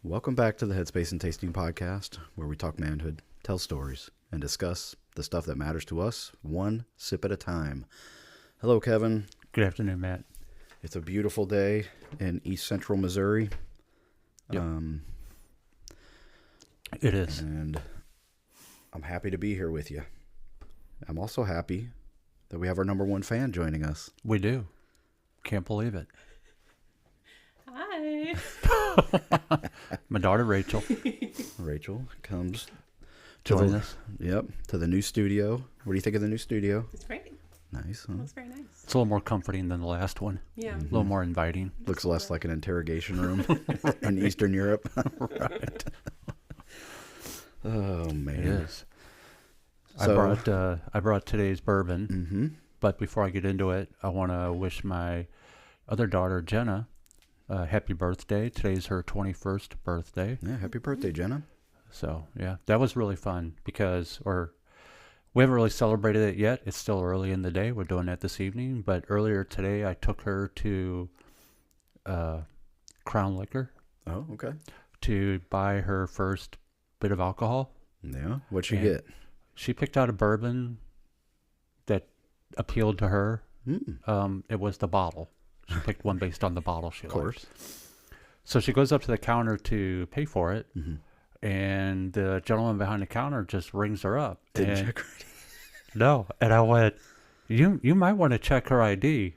Welcome back to the Headspace and Tasting Podcast, where we talk manhood, tell stories, and discuss the stuff that matters to us, one sip at a time. Hello, Kevin. Good afternoon, Matt. It's a beautiful day in East Central Missouri. Yep. It is. And I'm happy to be here with you. I'm also happy that we have our number one fan joining us. We do. Can't believe it. Hi. My daughter, Rachel. Rachel comes Join us. Yep, to the new studio. What do you think of the new studio? It's great. Nice, huh? It looks very nice. It's a little more comforting than the last one. Yeah. A little more inviting. Looks less like an interrogation room in Eastern Europe. Right. Oh, man. It is. So, I brought today's bourbon, mm-hmm. but before I get into it, I want to wish my other daughter, Jenna, happy birthday. Today's her 21st birthday. Yeah, happy birthday, Jenna. So, yeah, that was really fun because, we haven't really celebrated it yet. It's still early in the day. We're doing that this evening. But earlier today, I took her to Crown Liquor Oh, okay. to buy her first bit of alcohol. Yeah, what'd she And get? She picked out a bourbon that appealed to her. Mm. It was the bottle. She picked one based on the bottle she liked. Of course. So she goes up to the counter to pay for it. Mm-hmm. And the gentleman behind the counter just rings her up. Didn't and check her. No. And I went, you might want to check her ID.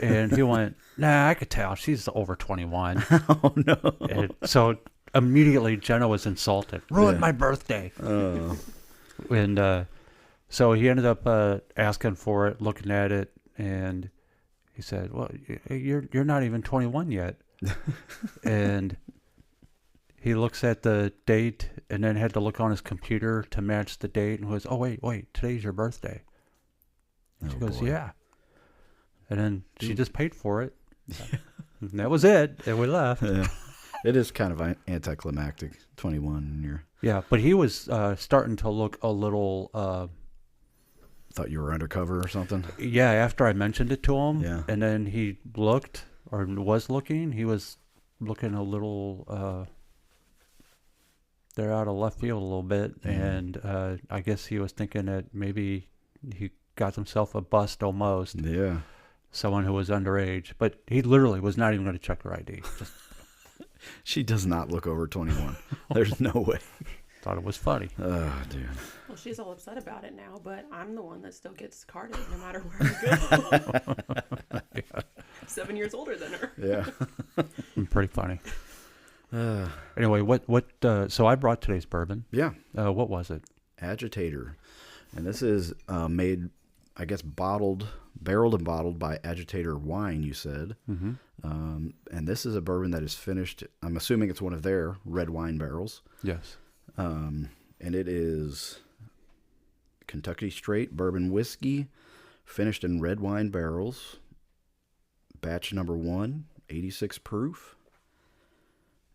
And he went, nah, I could tell. She's over 21. Oh, no. And so immediately Jenna was insulted. Ruined Yeah. my birthday. Oh. And so he ended up asking for it, looking at it. And he said, well, you're not even 21 yet. And he looks at the date and then had to look on his computer to match the date and was, oh, wait, today's your birthday. And she goes, boy. yeah. And then she just paid for it. And that was it. And we left. Yeah. It is kind of anticlimactic, 21, and you're... Yeah, but he was starting to look a little... Thought you were undercover or something? yeah, after I mentioned it to him. Yeah. And then he looked, or was looking. He was looking a little... they're out of left field a little bit, and I guess he was thinking that maybe he got himself a bust almost, Yeah. someone who was underage, but he literally was not even going to check her ID. Just She does not look over 21. There's no way. thought it was funny. Oh, dude. Well, she's all upset about it now, but I'm the one that still gets carded no matter where I go. 7 years older than her. Yeah. Pretty funny. Anyway, so I brought today's bourbon. Yeah. What was it? Agitator. And this is made, I guess, barreled and bottled by Agitator Wine, you said. Mm-hmm. And this is a bourbon that is finished, I'm assuming it's one of their red wine barrels. Yes. And it is Kentucky Straight Bourbon Whiskey, finished in red wine barrels. Batch number 1, 86 proof.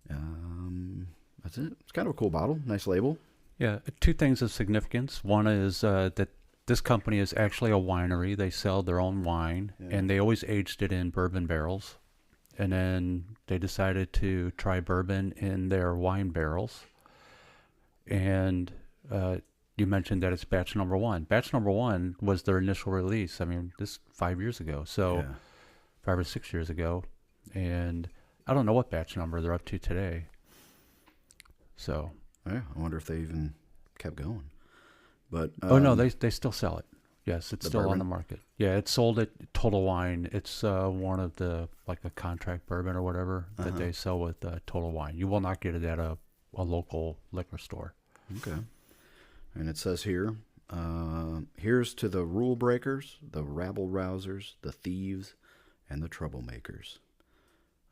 That's it. It's kind of a cool bottle. Nice label. Yeah, two things of significance. One is that this company is actually a winery. They sell their own wine, and they always aged it in bourbon barrels. And then they decided to try bourbon in their wine barrels. And you mentioned that it's batch number 1. Batch number 1 was their initial release. I mean, this 5 years ago. So 5 or 6 years ago. And I don't know what batch number they're up to today. So... Yeah, I wonder if they even kept going. But oh no, they still sell it. Yes, it's still bourbon? on the market. Yeah, it's sold at Total Wine. It's one of the like a contract bourbon or whatever that they sell with Total Wine. You will not get it at a local liquor store. Okay. And it says here, here's to the rule breakers, the rabble rousers, the thieves, and the troublemakers.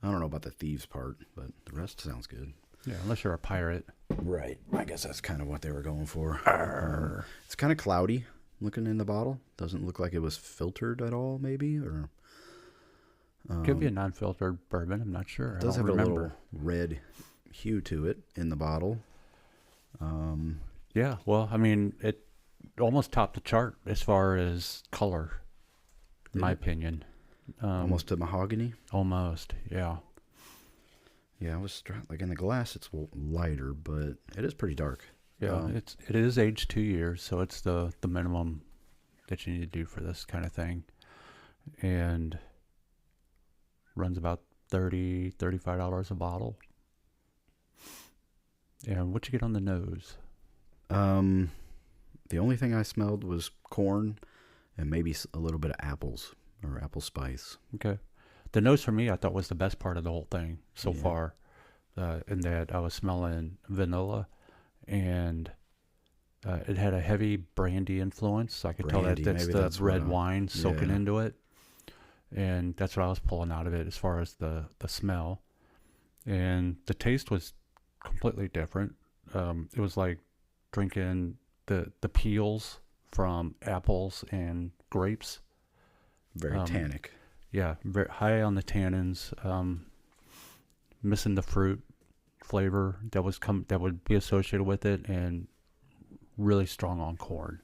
I don't know about the thieves part, but the rest sounds good. Yeah, unless you're a pirate. Right. I guess that's kind of what they were going for. It's kind of cloudy looking in the bottle. Doesn't look like it was filtered at all, maybe, or Could be a non-filtered bourbon. I'm not sure. It does have a little red hue to it in the bottle. Yeah, well, I mean, it almost topped the chart as far as color, in my opinion. Almost to mahogany. Almost, yeah. Yeah, I was like in the glass. It's lighter, but it is pretty dark. Yeah, it is aged 2 years, so it's the minimum that you need to do for this kind of thing, and runs about $35 a bottle. And what you get on the nose? The only thing I smelled was corn and maybe a little bit of apples or apple spice. Okay. The nose for me, I thought was the best part of the whole thing so far, in that I was smelling vanilla, and it had a heavy brandy influence. I could tell that's the red wine soaking into it, and that's what I was pulling out of it as far as the smell. And the taste was completely different. It was like drinking the peels from apples and grapes. Very tannic. Yeah, very high on the tannins. Missing the fruit flavor that would be associated with it, and really strong on corn.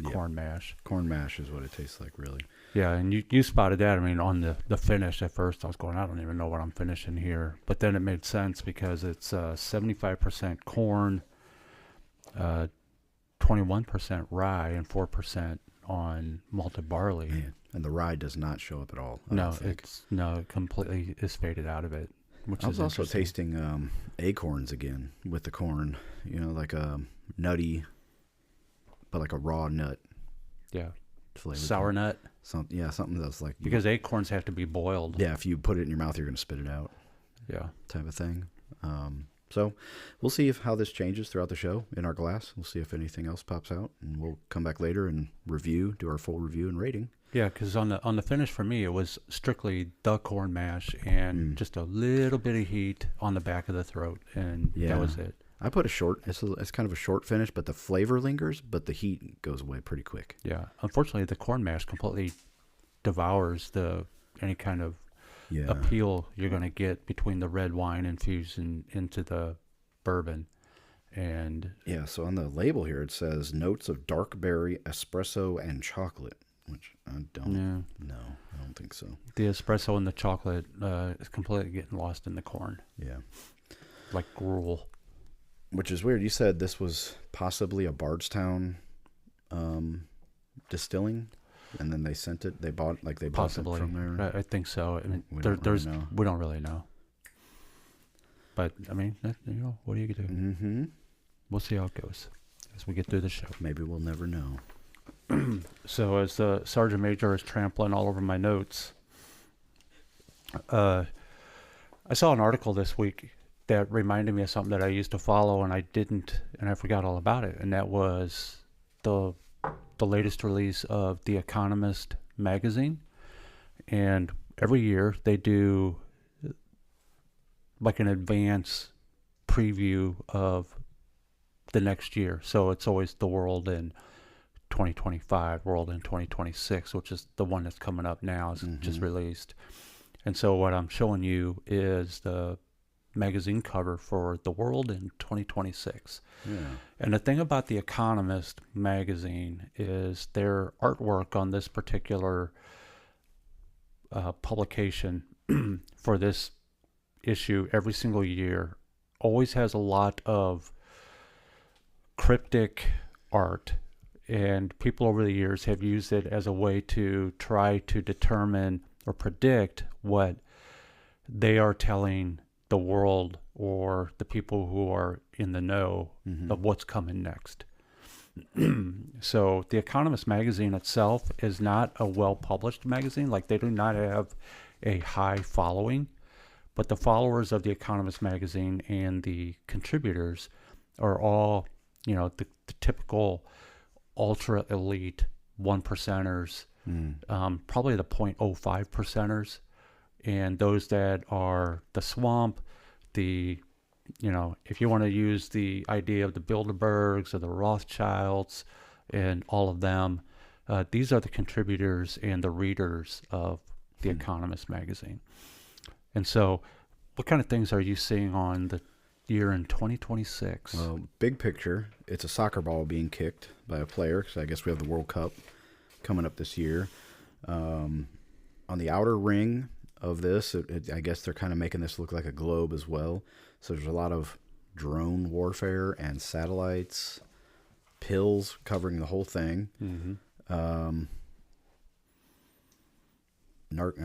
Corn mash. Corn mash is what it tastes like, really. Yeah, and you spotted that. I mean, on the finish at first, I was going, I don't even know what I'm finishing here. But then it made sense because it's 75% corn, 21% rye, and 4% on malted barley. Man. And the rye does not show up at all. It completely is faded out of it. Which I was also tasting acorns again with the corn. Like a nutty, but like a raw nut. Yeah. Flavor. Sour nut. Something that's like... Because acorns have to be boiled. Yeah, if you put it in your mouth, you're going to spit it out. Yeah. Type of thing. So we'll see how this changes throughout the show in our glass. We'll see if anything else pops out, and we'll come back later and do our full review and rating. Yeah, because on the finish for me, it was strictly the corn mash and just a little bit of heat on the back of the throat, and that was it. I put it's kind of a short finish, but the flavor lingers, but the heat goes away pretty quick. Yeah, unfortunately, the corn mash completely devours any kind of appeal you're going to get between the red wine infusion into the bourbon. And so on the label here, it says notes of dark berry, espresso, and chocolate. Which I don't. No, I don't think so. The espresso and the chocolate is completely getting lost in the corn. Yeah, like gruel. Which is weird. You said this was possibly a Bardstown distilling, and then they sent it. They bought it from there. I think so. I mean, we don't really know. But I mean, what do you do? Mm-hmm. We'll see how it goes as we get through the show. Maybe we'll never know. So as the Sergeant Major is trampling all over my notes, I saw an article this week that reminded me of something that I used to follow, and I forgot all about it. And that was the latest release of The Economist magazine. And every year they do like an advance preview of the next year. So it's always the world in 2025, world in 2026, which is the one that's coming up now, is just released. And so what I'm showing you is the magazine cover for the world in 2026. Yeah. And the thing about The Economist magazine is their artwork on this particular publication for this issue every single year always has a lot of cryptic art. And people over the years have used it as a way to try to determine or predict what they are telling the world or the people who are in the know of what's coming next. So The Economist magazine itself is not a well-published magazine. Like, they do not have a high following, but the followers of The Economist magazine and the contributors are all, the typical ultra elite 1%ers, probably the 0.05 percenters, and those that are the swamp, if you want to use the idea of the Bilderbergs or the Rothschilds and all of them, these are the contributors and the readers of The Economist magazine. And so what kind of things are you seeing on the year in 2026? Well, big picture, it's a soccer ball being kicked by a player, because I guess we have the World Cup coming up this year. On the outer ring, of this. I guess they're kind of making this look like a globe as well. So there's a lot of drone warfare and satellites, pills covering the whole thing. I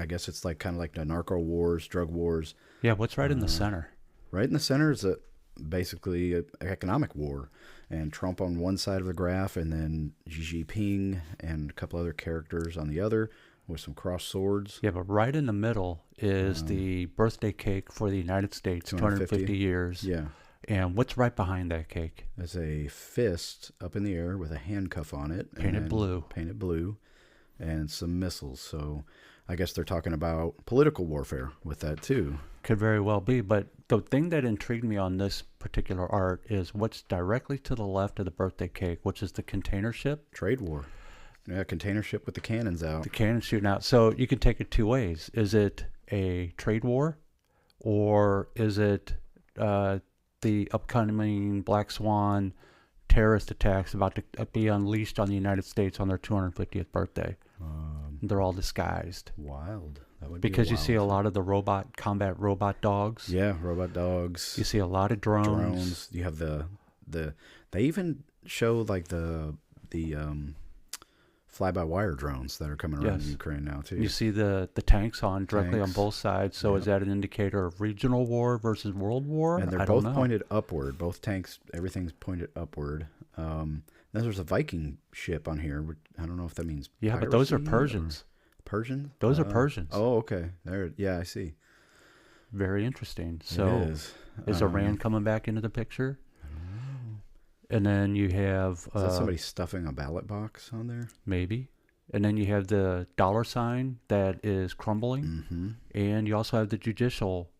guess it's like kind of like the narco wars, drug wars. Yeah, what's right in the center? Right in the center is basically an economic war. And Trump on one side of the graph, and then Xi Jinping and a couple other characters on the other with some crossed swords. Yeah, but right in the middle is the birthday cake for the United States, 250 years. Yeah. And what's right behind that cake? There's a fist up in the air with a handcuff on it. Painted blue. And some missiles. So I guess they're talking about political warfare with that too. Could very well be. But the thing that intrigued me on this particular art is what's directly to the left of the birthday cake, which is the container ship. Trade war. Yeah, container ship with the cannons out. The cannons shooting out. So you can take it two ways. Is it a trade war, or is it the upcoming Black Swan terrorist attacks about to be unleashed on the United States on their 250th birthday? They're all disguised. Wild. That would because be you see a lot of the combat robot dogs. Yeah, robot dogs. You see a lot of drones. You have the they even show like the fly-by-wire drones that are coming around Ukraine now too. You see the tanks directly on both sides. So is that an indicator of regional war versus world war? And they're both pointed upward. Both tanks, everything's pointed upward. Then there's a Viking ship on here. I don't know if that means but those are Persians. Persians? Those are Persians. Oh, okay. Yeah, I see. Very interesting. So is Iran coming back into the picture? And then you have... Is that somebody stuffing a ballot box on there? Maybe. And then you have the dollar sign that is crumbling. Mm-hmm. And you also have the judicial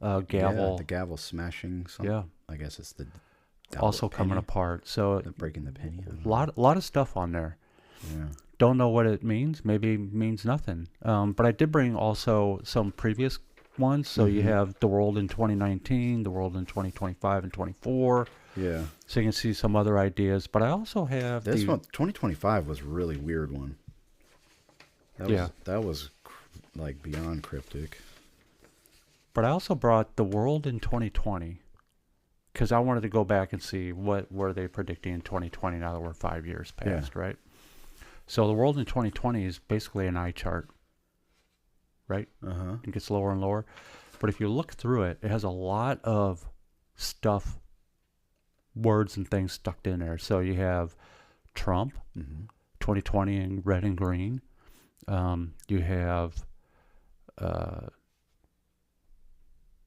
gavel. Yeah, the gavel smashing something. Yeah. I guess it's the... Also coming apart. So they're breaking the penny. A lot of stuff on there. Yeah. Don't know what it means. Maybe it means nothing. But I did bring also some previous ones. So you have the world in 2019, the world in 2025 and 24. Yeah. So you can see some other ideas. But I also have this one. 2025 was a really weird one. That was like beyond cryptic. But I also brought the world in 2020 because I wanted to go back and see what were they predicting in 2020 now that we're 5 years past, right? So the world in 2020 is basically an eye chart, right? Uh-huh. It gets lower and lower. But if you look through it, it has a lot of stuff, words and things stuck in there. So you have Trump, 2020 in red and green. You have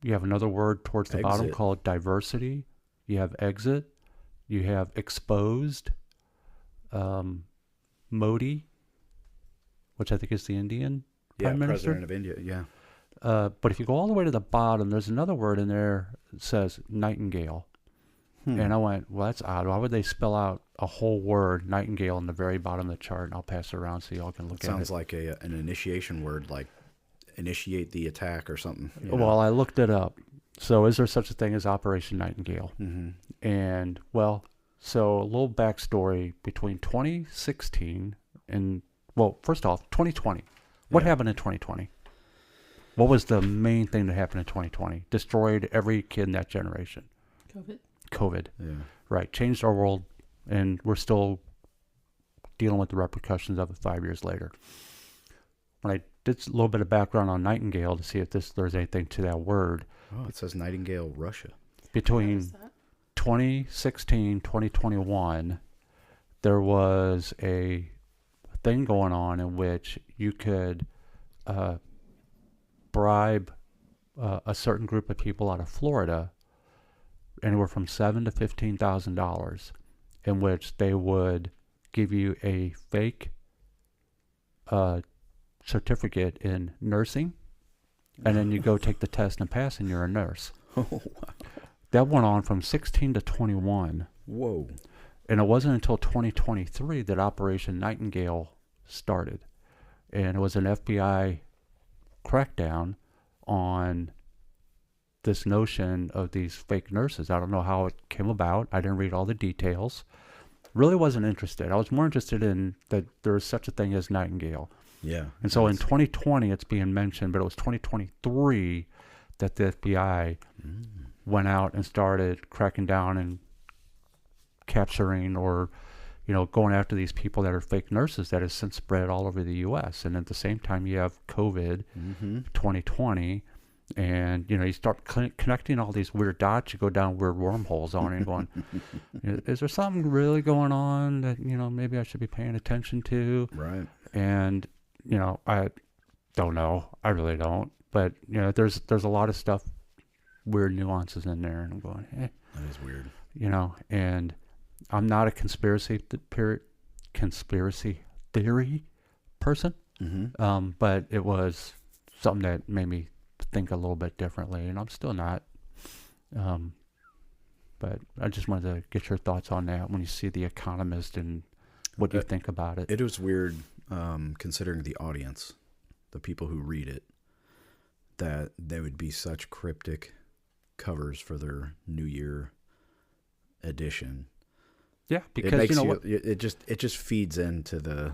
another word towards the bottom called diversity. You have exit. You have exposed. Modi, which I think is the Indian Prime Minister. President of India, yeah. But if you go all the way to the bottom, there's another word in there that says nightingale. And I went, well, that's odd. Why would they spell out a whole word, nightingale, in the very bottom of the chart? And I'll pass it around so y'all can look at it. Sounds like an initiation word, like initiate the attack or something. Well, I looked it up. So is there such a thing as Operation Nightingale? And, so a little backstory between 2016 and, first off, 2020. What happened in 2020? What was the main thing that happened in 2020? Destroyed every kid in that generation. COVID. Yeah. Right. Changed our world, and we're still dealing with the repercussions of it 5 years later. When I did a little bit of background on Nightingale to see if there's anything to that word. Oh, it says Nightingale, Russia. Between 2016, 2021, there was a thing going on in which you could bribe a certain group of people out of Florida, anywhere from $7,000 to $15,000, in which they would give you a fake certificate in nursing, and then you go take the test and pass, and you're a nurse. Oh, wow. That went on from 16 to 21. Whoa. And it wasn't until 2023 that Operation Nightingale started. And it was an FBI crackdown on this notion of these fake nurses. I don't know how it came about. I didn't read all the details. Really wasn't interested. I was more interested in that there is such a thing as Nightingale. Yeah. And so in 2020, it's being mentioned, but it was 2023 that the FBI went out and started cracking down and capturing or, going after these people that are fake nurses that has since spread all over the U.S. And at the same time, you have COVID 2020. And, you start connecting all these weird dots. You go down weird wormholes on it and going, is there something really going on that, maybe I should be paying attention to? Right. And, I don't know. I really don't. But, there's a lot of stuff, weird nuances in there. And I'm going, That is weird. And I'm not a conspiracy theory person. But it was something that made me think a little bit differently, and I'm still not. But I just wanted to get your thoughts on that when you see The Economist and what you think about it. It was weird, considering the audience, the people who read it, that they would be such cryptic covers for their New Year edition. Yeah, because it makes it just feeds into the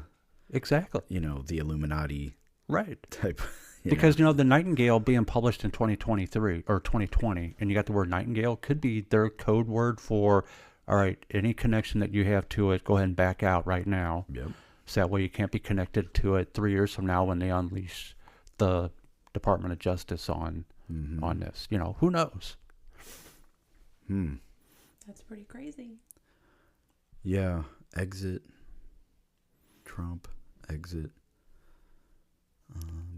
exactly the Illuminati right type. Because the Nightingale being published in 2023 or 2020, and you got the word Nightingale, could be their code word for, all right, any connection that you have to it, go ahead and back out right now. Yep. So that way you can't be connected to it 3 years from now when they unleash the Department of Justice on this. Who knows? That's pretty crazy. Yeah. Exit. Trump. Exit.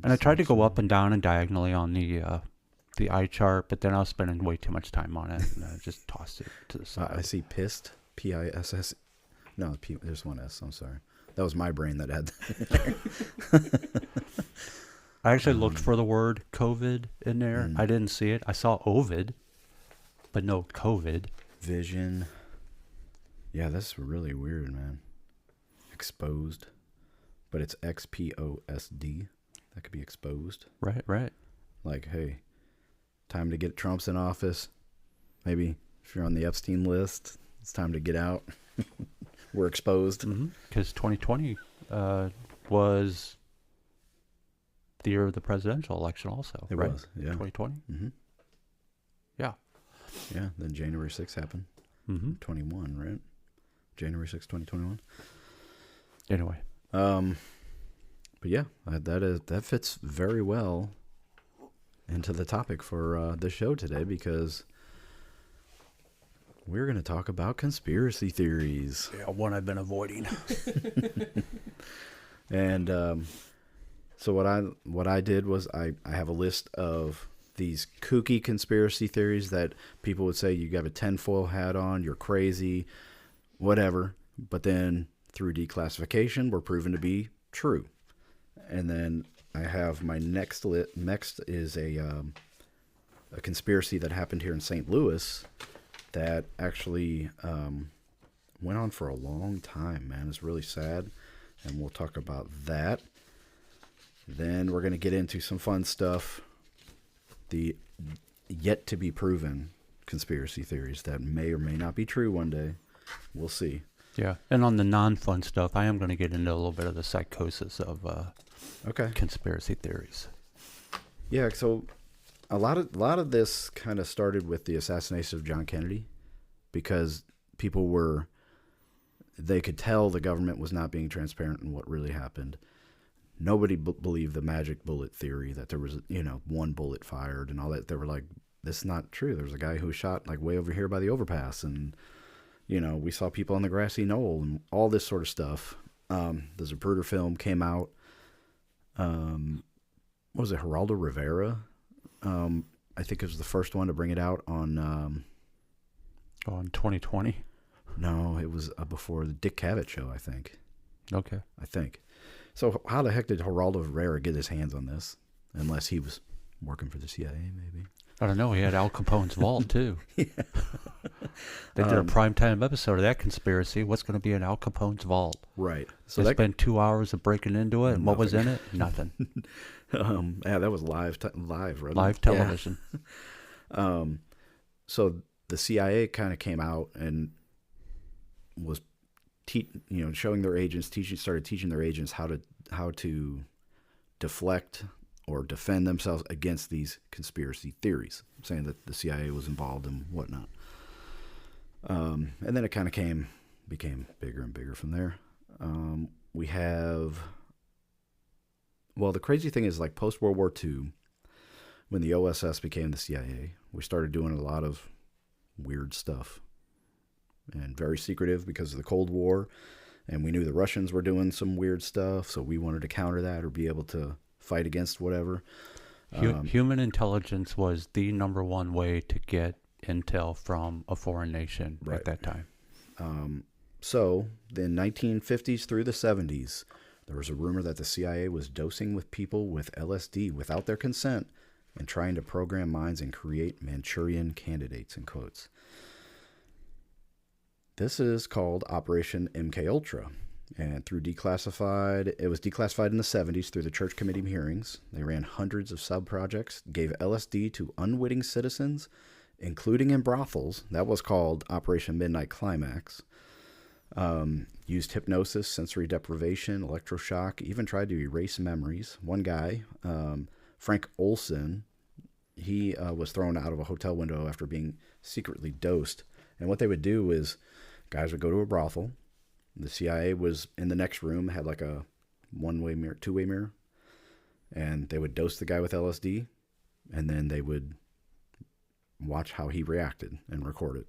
And I tried to go up and down and diagonally on the eye chart, but then I was spending way too much time on it, and I just tossed it to the side. I see pissed. P-I-S-S. No, there's one S. I'm sorry. That was my brain that had that. I actually looked for the word COVID in there. I didn't see it. I saw Ovid, but no COVID. Vision. Yeah, that's really weird, man. Exposed. But it's X-P-O-S-D. That could be exposed. Right. Like, hey, time to get Trump's in office. Maybe if you're on the Epstein list, it's time to get out. We're exposed. Because 2020 was the year of the presidential election also. It right? was, yeah. 2020? Yeah. Yeah, then January 6th happened. 21, right? January 6th, 2021. Anyway. But yeah, that fits very well into the topic for the show today, because we're going to talk about conspiracy theories. Yeah, one I've been avoiding. And so what I did was I have a list of these kooky conspiracy theories that people would say you have a tinfoil hat on, you're crazy, whatever. But then through declassification, were proven to be true. And then I have my next is a conspiracy that happened here in St. Louis that actually went on for a long time, man. It's really sad, and we'll talk about that. Then we're going to get into some fun stuff, the yet to be proven conspiracy theories that may or may not be true one day. We'll see. Yeah, and on the non-fun stuff, I am going to get into a little bit of the psychosis of conspiracy theories. Yeah, so a lot of this kind of started with the assassination of John Kennedy, because people they could tell the government was not being transparent in what really happened. Nobody believed the magic bullet theory, that there was, one bullet fired and all that. They were like, this is not true. There was a guy who was shot like way over here by the overpass, and we saw people on the grassy knoll and all this sort of stuff. The Zapruder film came out. What was it, Geraldo Rivera? I think it was the first one to bring it out on 2020? No, it was before the Dick Cavett show, I think. Okay. I think. So how the heck did Geraldo Rivera get his hands on this? Unless he was working for the CIA, maybe. I don't know. He had Al Capone's vault, too. Yeah. They did a primetime episode of that conspiracy. What's going to be in Al Capone's vault? Right. So they spent 2 hours of breaking into it, and what was in it? Nothing. Yeah, that was live, right? Live television. Yeah. So the CIA kind of came out and was, showing their agents, started teaching their agents how to deflect or defend themselves against these conspiracy theories, saying that the CIA was involved and whatnot. And then it kind of became bigger and bigger from there. We have, well, the crazy thing is, like, post-World War II, when the OSS became the CIA, we started doing a lot of weird stuff. And very secretive because of the Cold War. And we knew the Russians were doing some weird stuff, so we wanted to counter that or be able to fight against whatever. Human intelligence was the number one way to get intel from a foreign nation at that time. So, the 1950s through the 70s, there was a rumor that the CIA was dosing with people with LSD without their consent and trying to program minds and create Manchurian candidates, in quotes. This is called Operation MKUltra, and it was declassified in the 70s through the Church Committee hearings. They ran hundreds of sub-projects, gave LSD to unwitting citizens, including in brothels. That was called Operation Midnight Climax. Used hypnosis, sensory deprivation, electroshock, even tried to erase memories. One guy, Frank Olson, he was thrown out of a hotel window after being secretly dosed. And what they would do is guys would go to a brothel. The CIA was in the next room, had like a one-way mirror, two-way mirror. And they would dose the guy with LSD, and then they would watch how he reacted and record it.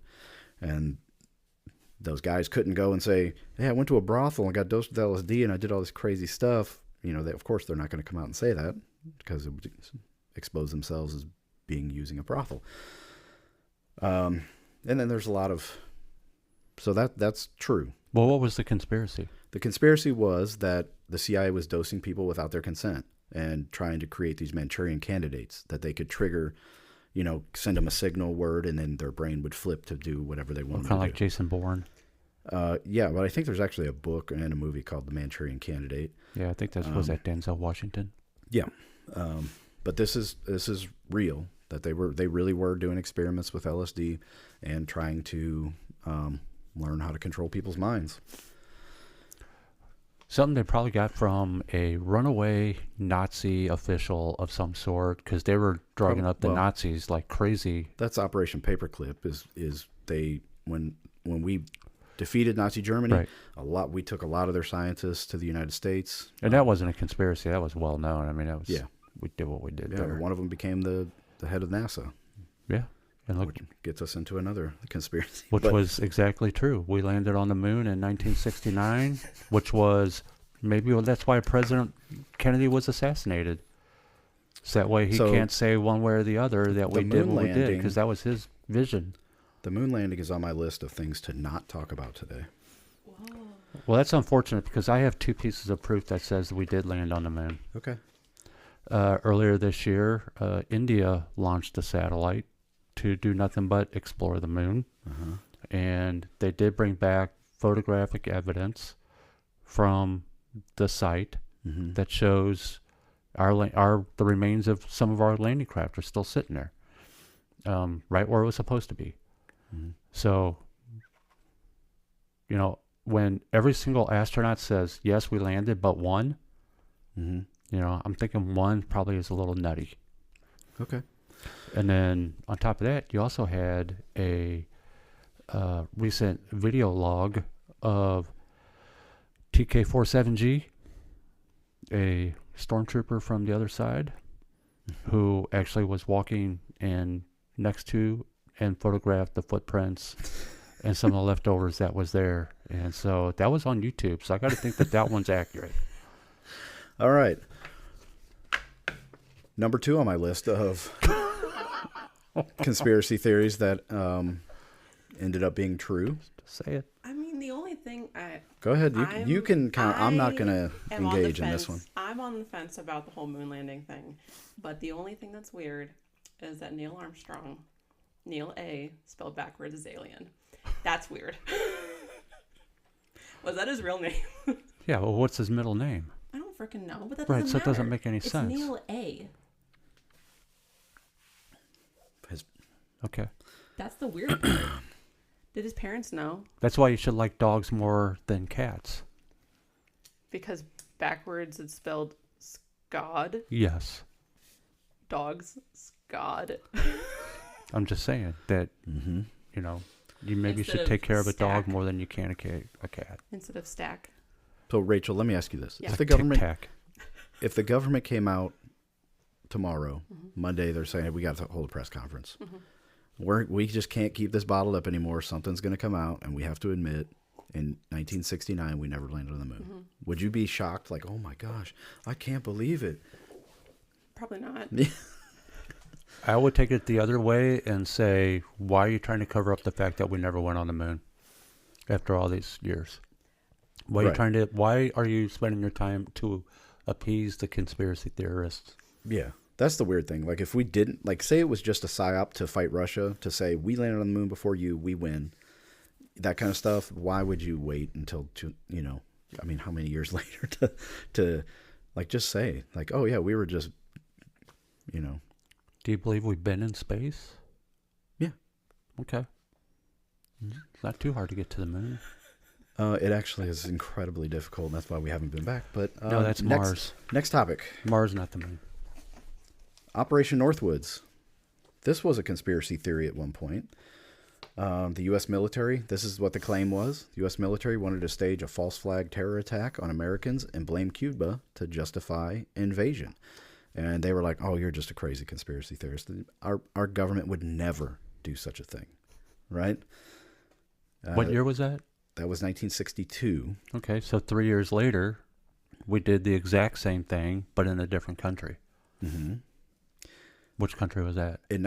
And those guys couldn't go and say, hey, I went to a brothel and got dosed with LSD and I did all this crazy stuff. Of course, they're not going to come out and say that because it would expose themselves as using a brothel. And then there's a lot of... So that's true. Well, what was the conspiracy? The conspiracy was that the CIA was dosing people without their consent and trying to create these Manchurian candidates that they could trigger, send them a signal word, and then their brain would flip to do whatever they wanted to do. Kind of like Jason Bourne. Yeah, but I think there's actually a book and a movie called The Manchurian Candidate. Yeah, I think was that Denzel Washington. Yeah, but this is real. That they really were doing experiments with LSD and trying to learn how to control people's minds. Something they probably got from a runaway Nazi official of some sort, because they were drugging up the Nazis like crazy. That's Operation Paperclip. Is they when we defeated Nazi Germany, right. We took a lot of their scientists to the United States, and that wasn't a conspiracy. That was well known. I mean, that was we did what we did. Yeah, there. One of them became the head of NASA. Yeah. And look, which gets us into another conspiracy. Which was exactly true. We landed on the moon in 1969, which was that's why President Kennedy was assassinated. So that way he can't say one way or the other that we did what we did, because that was his vision. The moon landing is on my list of things to not talk about today. Whoa. Well, that's unfortunate, because I have 2 pieces of proof that says we did land on the moon. Okay. Earlier this year, India launched a satellite to do nothing but explore the moon. Uh-huh. And they did bring back photographic evidence from the site that shows the remains of some of our landing craft are still sitting there, right where it was supposed to be. Mm-hmm. So, when every single astronaut says, yes, we landed, but one, I'm thinking one probably is a little nutty. Okay. And then on top of that, you also had a recent video log of TK-47G, a stormtrooper from the other side, who actually was walking next to and photographed the footprints and some of the leftovers that was there. And so that was on YouTube. So I got to think that one's accurate. All right. Number 2 on my list of conspiracy theories that ended up being true. Just say it. I mean, the only thing Go ahead. You can count. I'm not going to engage in this one. I'm on the fence about the whole moon landing thing. But the only thing that's weird is that Neil Armstrong, Neil A, spelled backwards, is alien. That's weird. Was that his real name? Yeah, well, what's his middle name? I don't freaking know, but that right, doesn't so matter. It doesn't make any it's sense. It's Neil A. Okay. That's the weird part. Did his parents know? That's why you should like dogs more than cats. Because backwards it's spelled God. Yes. Dogs, God. I'm just saying that, Mm-hmm. you know, you maybe Instead should of take care of a dog stack. more than you can a cat. Instead of stack. So, Rachel, let me ask you this: Yeah. if the government, Tic-tac. if the government came out tomorrow, Mm-hmm. Monday, they're saying we got to hold a press conference. Mm-hmm. We just can't keep this bottled up anymore. Something's going to come out, and we have to admit, in 1969, we never landed on the moon. Mm-hmm. Would you be shocked? Like, oh my gosh, I can't believe it. Probably not. I would take it the other way and say, why are you trying to cover up the fact that we never went on the moon after all these years? Right. Why are you spending your time to appease the conspiracy theorists? Yeah, that's the weird thing. Like, if we didn't, like, say it was just a psyop to fight Russia, to say we landed on the moon before you, we win, that kind of stuff. Why would you wait until I mean, how many years later to like just say like, oh yeah, we were just, Do you believe we've been in space? Yeah. Okay. It's not too hard to get to the moon. It actually is incredibly difficult, and that's why we haven't been back. But No, that's Mars. Next topic. Mars, not the moon. Operation Northwoods. This was a conspiracy theory at one point. The U.S. military, this is what the claim was. The U.S. military wanted to stage a false flag terror attack on Americans and blame Cuba to justify invasion. And they were like, oh, you're just a crazy conspiracy theorist. Our government would never do such a thing, right? What year was that? That was 1962. Okay, so 3 years later, we did the exact same thing, but in a different country. Mm-hmm. Which country was that? In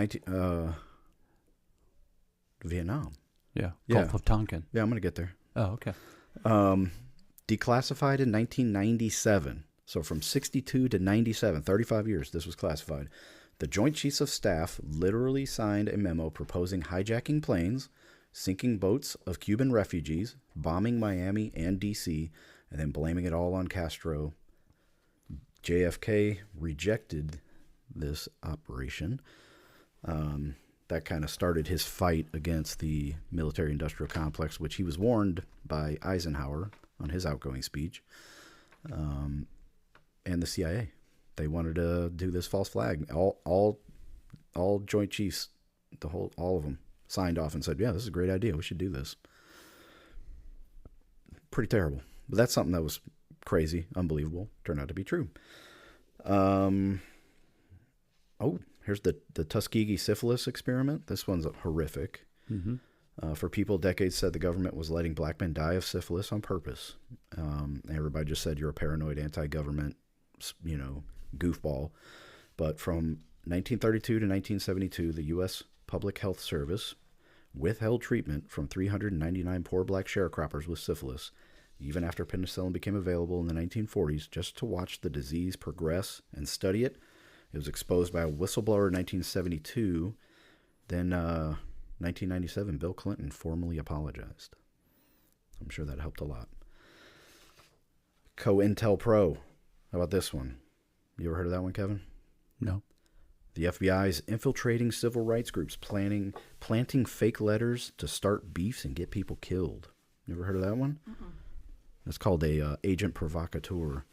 Vietnam. Yeah, Yeah. Gulf of Tonkin. Yeah, I'm going to get there. Oh, okay. Declassified in 1997. So from 62 to 97, 35 years, this was classified. The Joint Chiefs of Staff literally signed a memo proposing hijacking planes, sinking boats of Cuban refugees, bombing Miami and D.C., and then blaming it all on Castro. JFK rejected this operation. That kind of started his fight against the military-industrial complex, which he was warned by Eisenhower on his outgoing speech, and the CIA. They wanted to do this false flag. All Joint Chiefs, all of them, signed off and said, yeah, this is a great idea. We should do this. Pretty terrible. But that's something that was crazy, unbelievable. Turned out to be true. Here's the Tuskegee syphilis experiment. This one's horrific. Mm-hmm. For people, decades said the government was letting black men die of syphilis on purpose. Everybody just said you're a paranoid anti-government, goofball. But from 1932 to 1972, the U.S. Public Health Service withheld treatment from 399 poor black sharecroppers with syphilis, even after penicillin became available in the 1940s, just to watch the disease progress and study it. It was exposed by a whistleblower in 1972. Then 1997, Bill Clinton formally apologized. I'm sure that helped a lot. COINTELPRO. How about this one? You ever heard of that one, Kevin? No. The FBI is infiltrating civil rights groups, planting fake letters to start beefs and get people killed. You ever heard of that one? Mm-mm. It's called a agent provocateur.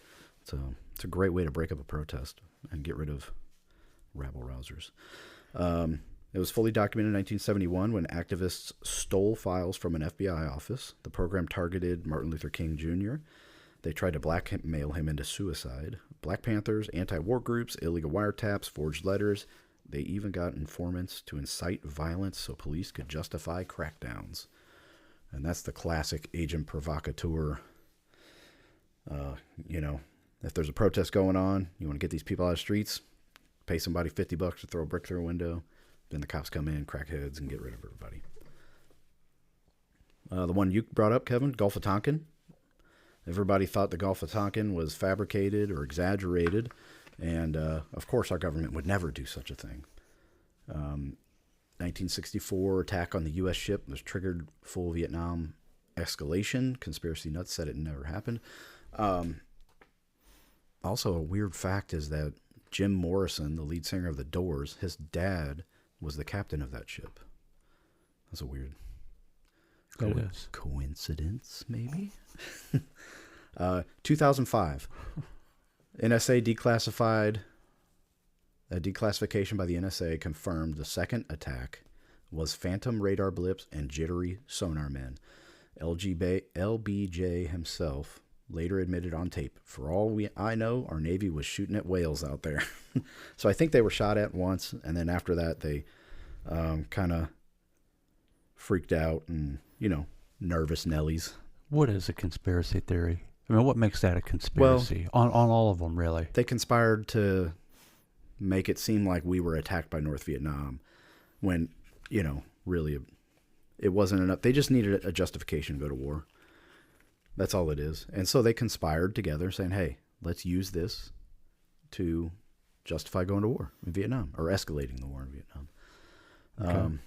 It's a great way to break up a protest and get rid of rabble-rousers. It was fully documented in 1971 when activists stole files from an FBI office. The program targeted Martin Luther King Jr. They tried to blackmail him into suicide. Black Panthers, anti-war groups, illegal wiretaps, forged letters. They even got informants to incite violence so police could justify crackdowns. And that's the classic agent provocateur. If there's a protest going on, you want to get these people out of the streets, pay somebody $50 to throw a brick through a window. Then the cops come in, crack heads, and get rid of everybody. The one you brought up, Kevin, Gulf of Tonkin. Everybody thought the Gulf of Tonkin was fabricated or exaggerated. And, of course, our government would never do such a thing. 1964 attack on the U.S. ship was triggered full Vietnam escalation. Conspiracy nuts said it never happened. Also, a weird fact is that Jim Morrison, the lead singer of The Doors, his dad was the captain of that ship. That's a weird coincidence, maybe? 2005. NSA declassified. A declassification by the NSA confirmed the second attack was phantom radar blips and jittery sonar men. LBJ himself later admitted on tape, "For all I know, our Navy was shooting at whales out there." So I think they were shot at once, and then after that they kind of freaked out and, nervous Nellies. What is a conspiracy theory? I mean, what makes that a conspiracy? On all of them, really. They conspired to make it seem like we were attacked by North Vietnam when, really it wasn't enough. They just needed a justification to go to war. That's all it is. And so they conspired together saying, hey, let's use this to justify going to war in Vietnam, or escalating the war in Vietnam. Okay.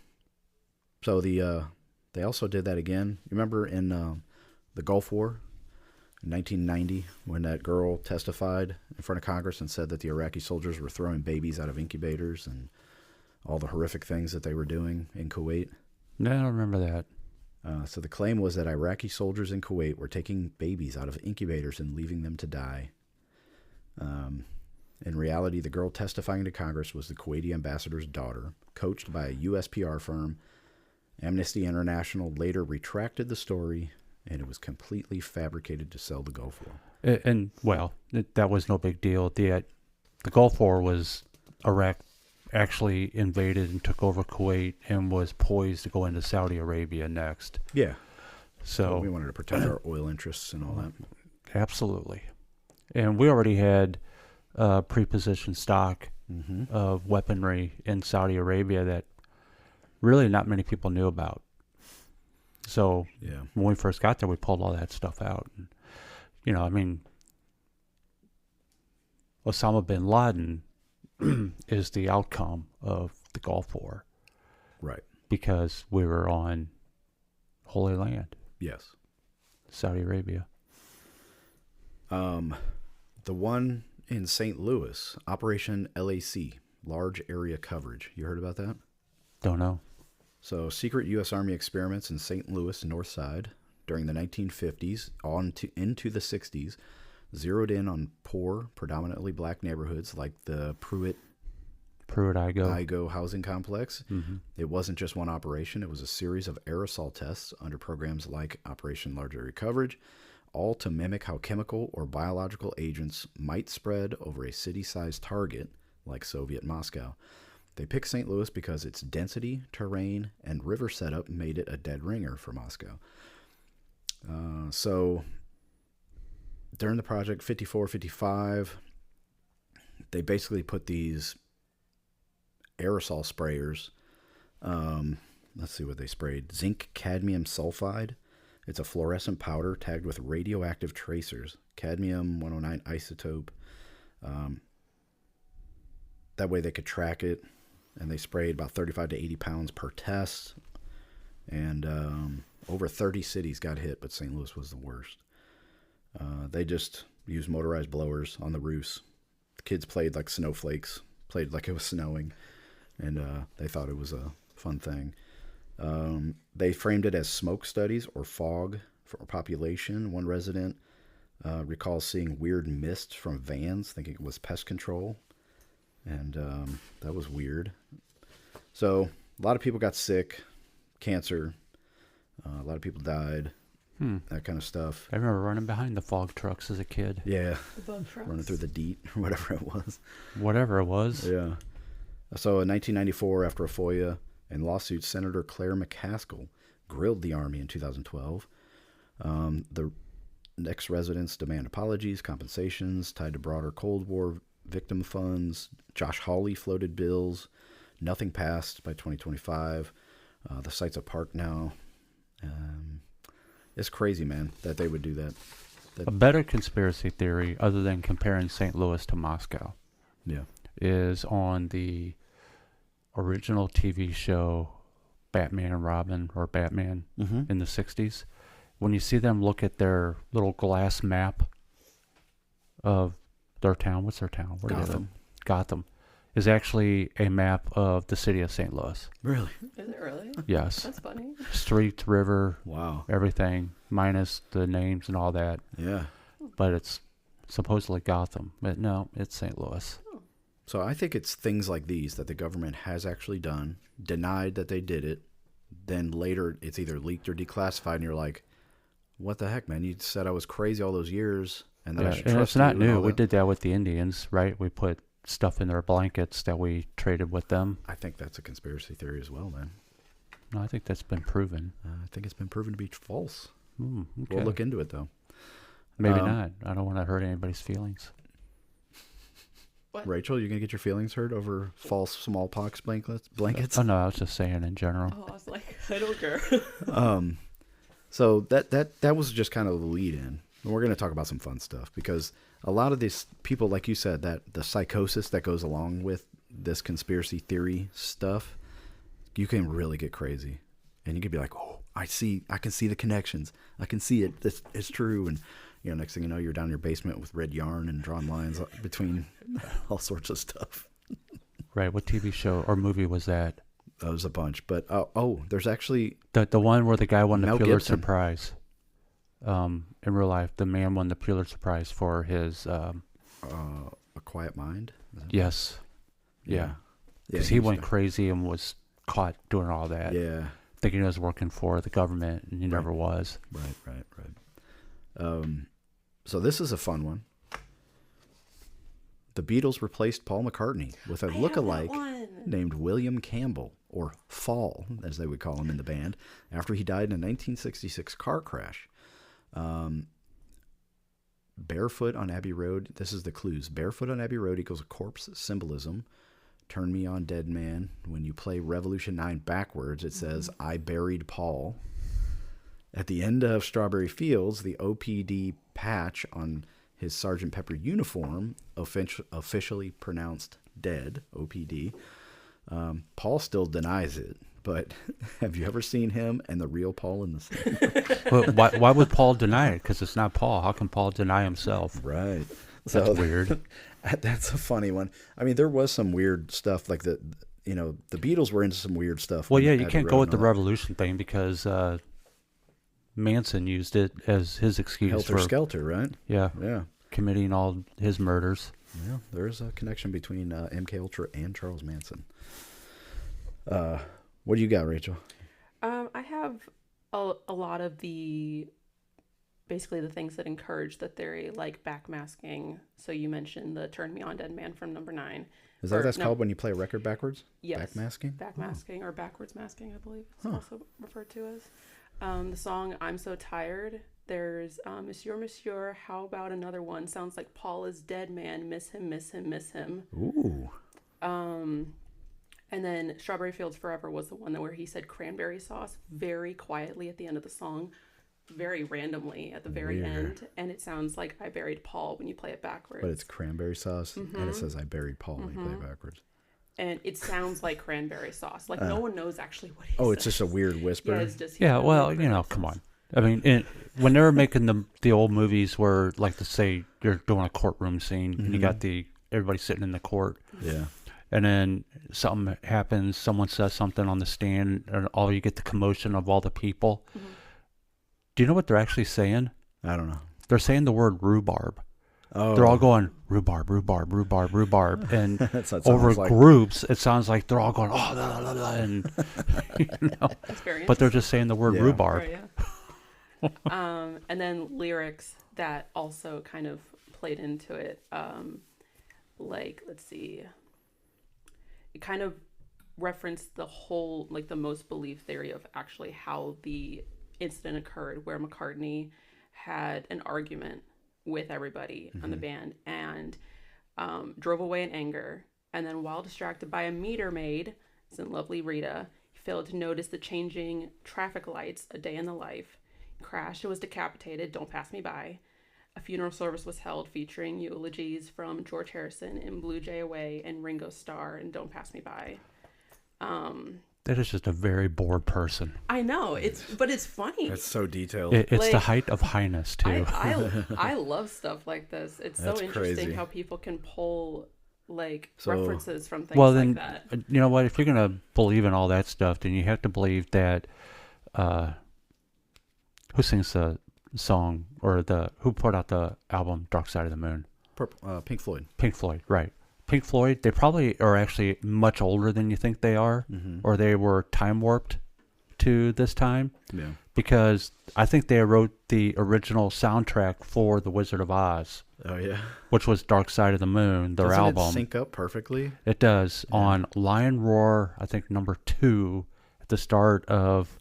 So they also did that again. You remember in the Gulf War in 1990 when that girl testified in front of Congress and said that the Iraqi soldiers were throwing babies out of incubators and all the horrific things that they were doing in Kuwait? No, I don't remember that. So the claim was that Iraqi soldiers in Kuwait were taking babies out of incubators and leaving them to die. In reality, the girl testifying to Congress was the Kuwaiti ambassador's daughter, coached by a U.S. PR firm. Amnesty International later retracted the story, and it was completely fabricated to sell the Gulf War. And that was no big deal. The Gulf War was Iraq actually invaded and took over Kuwait and was poised to go into Saudi Arabia next. Yeah. So we wanted to protect our oil interests and all that. Absolutely. And we already had pre-positioned stock of weaponry in Saudi Arabia that really not many people knew about. So when we first got there, we pulled all that stuff out. And, Osama bin Laden is the outcome of the Gulf War. Right. Because we were on Holy Land. Yes. Saudi Arabia. The one in St. Louis, Operation LAC, Large Area Coverage. You heard about that? Don't know. So, secret U.S. Army experiments in St. Louis North Side during the 1950s into the 60s zeroed in on poor, predominantly black neighborhoods like the Pruitt-Igoe housing complex. Mm-hmm. It wasn't just one operation. It was a series of aerosol tests under programs like Operation Large Area Coverage, all to mimic how chemical or biological agents might spread over a city-sized target like Soviet Moscow. They picked St. Louis because its density, terrain, and river setup made it a dead ringer for Moscow. So during the project 54-55, they basically put these aerosol sprayers. Let's see what they sprayed. Zinc cadmium sulfide. It's a fluorescent powder tagged with radioactive tracers. Cadmium 109 isotope. That way they could track it. And they sprayed about 35 to 80 pounds per test. And over 30 cities got hit, but St. Louis was the worst. They just used motorized blowers on the roofs. The kids played like snowflakes, played like it was snowing, and they thought it was a fun thing. They framed it as smoke studies or fog for population. One resident recalls seeing weird mist from vans, thinking it was pest control, and that was weird. So a lot of people got sick, cancer, a lot of people died. That kind of stuff. I remember running behind the fog trucks as a kid. Yeah. The bug trucks. Running through the DEET or whatever it was. Whatever it was. Yeah. So in 1994, after a FOIA and lawsuit, Senator Claire McCaskill grilled the Army in 2012. The ex-residents demand apologies, compensations tied to broader Cold War victim funds. Josh Hawley floated bills. Nothing passed by 2025. The site's a park now. It's crazy, man, that they would do that. A better conspiracy theory, other than comparing St. Louis to Moscow, is on the original TV show Batman and Robin, or Batman in the 60s. When you see them look at their little glass map of their town, what's their town? Where do they live? Gotham is actually a map of the city of St. Louis. Really? Is it really? Yes. That's funny. Street, river, Wow. everything, minus the names and all that. Yeah. But it's supposedly Gotham, but no, it's St. Louis. So I think it's things like these that the government has actually done, denied that they did it, then later it's either leaked or declassified, and you're like, what the heck, man? You said I was crazy all those years, and then I should and trust it's not you and new. all We that. did that with the Indians, right? We put stuff in their blankets that we traded with them. I think that's a conspiracy theory as well, man. No, I think that's been proven. I think it's been proven to be false. Okay. We'll look into it, though. Maybe not. I don't want to hurt anybody's feelings. What? Rachel, you going to get your feelings hurt over false smallpox blankets? Oh, no, I was just saying in general. Oh, I was like, I don't care. So that was just kind of the lead in. And we're going to talk about some fun stuff because a lot of these people, like you said, that the psychosis that goes along with this conspiracy theory stuff, you can really get crazy. And you can be like, oh, I can see the connections. I can see it. It's true. And, next thing you know, you're down in your basement with red yarn and drawing lines between all sorts of stuff. Right. What TV show or movie was that? That was a bunch. But, there's actually... The one where the guy won the Mel Pulitzer Gibson. Prize. In real life, the man won the Pulitzer Prize for his... A Quiet Mind? Yes. Yeah. Because Yeah, he went crazy and was caught doing all that. Yeah. Thinking he was working for the government, and he never was. Right. So this is a fun one. The Beatles replaced Paul McCartney with a look-alike named William Campbell, or Fall, as they would call him in the band, after he died in a 1966 car crash. Barefoot on Abbey Road. This is the clues. Barefoot on Abbey Road equals a corpse symbolism. Turn Me On Dead Man. When you play Revolution 9 backwards, it says, I buried Paul. At the end of Strawberry Fields, the OPD patch on his Sgt. Pepper uniform officially pronounced dead, OPD. Paul still denies it, but have you ever seen him and the real Paul in the same? But why would Paul deny it? Because it's not Paul. How can Paul deny himself? Right. That's weird. That's a funny one. I mean, there was some weird stuff like the Beatles were into some weird stuff. Well, yeah, you can't go with the revolution thing because Manson used it as his excuse Helter Skelter, right? Yeah, Yeah. committing all his murders. Yeah, there is a connection between MK Ultra and Charles Manson. What do you got, Rachel? I have a lot of basically the things that encourage the theory, like backmasking. So you mentioned the Turn Me On Dead Man from number 9. Is that what that's called when you play a record backwards? Yes. Backmasking? Backmasking or backwards masking, I believe it's also referred to as. The song I'm So Tired. There's Monsieur, how about another one? Sounds like Paul is dead man. Miss him, miss him, miss him. Ooh. And then Strawberry Fields Forever was the one where he said cranberry sauce very quietly at the end of the song, very randomly at the very end. And it sounds like I buried Paul when you play it backwards. But it's cranberry sauce, and it says I buried Paul when you play it backwards. And it sounds like cranberry sauce. Like no one knows actually what he says. Oh, it's just a weird whisper? Yeah, it's just... Yeah, well, come on. I mean, when they were making the old movies where, like, to say you're doing a courtroom scene, and you got everybody sitting in the court. Yeah. And then something happens, someone says something on the stand, and you get the commotion of all the people. Mm-hmm. Do you know what they're actually saying? I don't know. They're saying the word rhubarb. Oh. They're all going, rhubarb, rhubarb, rhubarb, rhubarb. And over like... groups, it sounds like they're all going, oh, la, la, la, and, but they're just saying the word rhubarb. Right, yeah. And then lyrics that also kind of played into it. Like, let's see. It kind of referenced the whole, like, the most believed theory of actually how the incident occurred, where McCartney had an argument with everybody on the band and drove away in anger. And then while distracted by a meter maid, as in Lovely Rita, he failed to notice the changing traffic lights, a day in the life. He crashed and was decapitated, Don't Pass Me By. A funeral service was held featuring eulogies from George Harrison in Blue Jay Away and Ringo Starr in Don't Pass Me By. That is just a very bored person. I know, but it's funny. It's so detailed. It's the height of highness, too. I love stuff like this. It's That's so interesting crazy. how people can pull references from things then, like that. You know what? If you're going to believe in all that stuff, then you have to believe that who sings the song or who put out the album Dark Side of the Moon? Pink Floyd. Pink Floyd, right. Pink Floyd, they probably are actually much older than you think they are, or they were time warped to this time. Yeah. Because I think they wrote the original soundtrack for The Wizard of Oz. Oh, yeah. Which was Dark Side of the Moon, their Doesn't album. It sync up perfectly? It does. Yeah. On Lion Roar, I think number 2, at the start of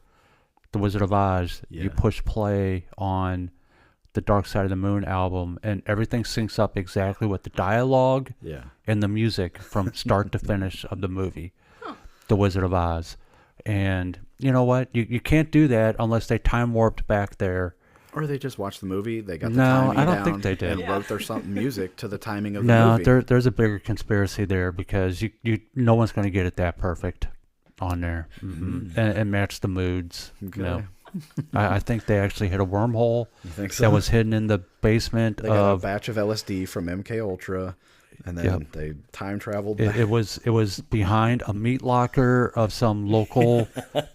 The Wizard of Oz, you push play on the Dark Side of the Moon album, and everything syncs up exactly with the dialogue and the music from start to finish of the movie, The Wizard of Oz. And you know what? You can't do that unless they time warped back there. Or they just watched the movie, they got the timing I don't down think they did. and wrote their music to the timing of the movie. No, there's a bigger conspiracy there because no one's going to get it that perfect on there and match the moods. Okay. You know? I think they actually hit a wormhole so? that was hidden in the basement they got a batch of LSD from MK Ultra, and then they time traveled back. It was behind a meat locker of some local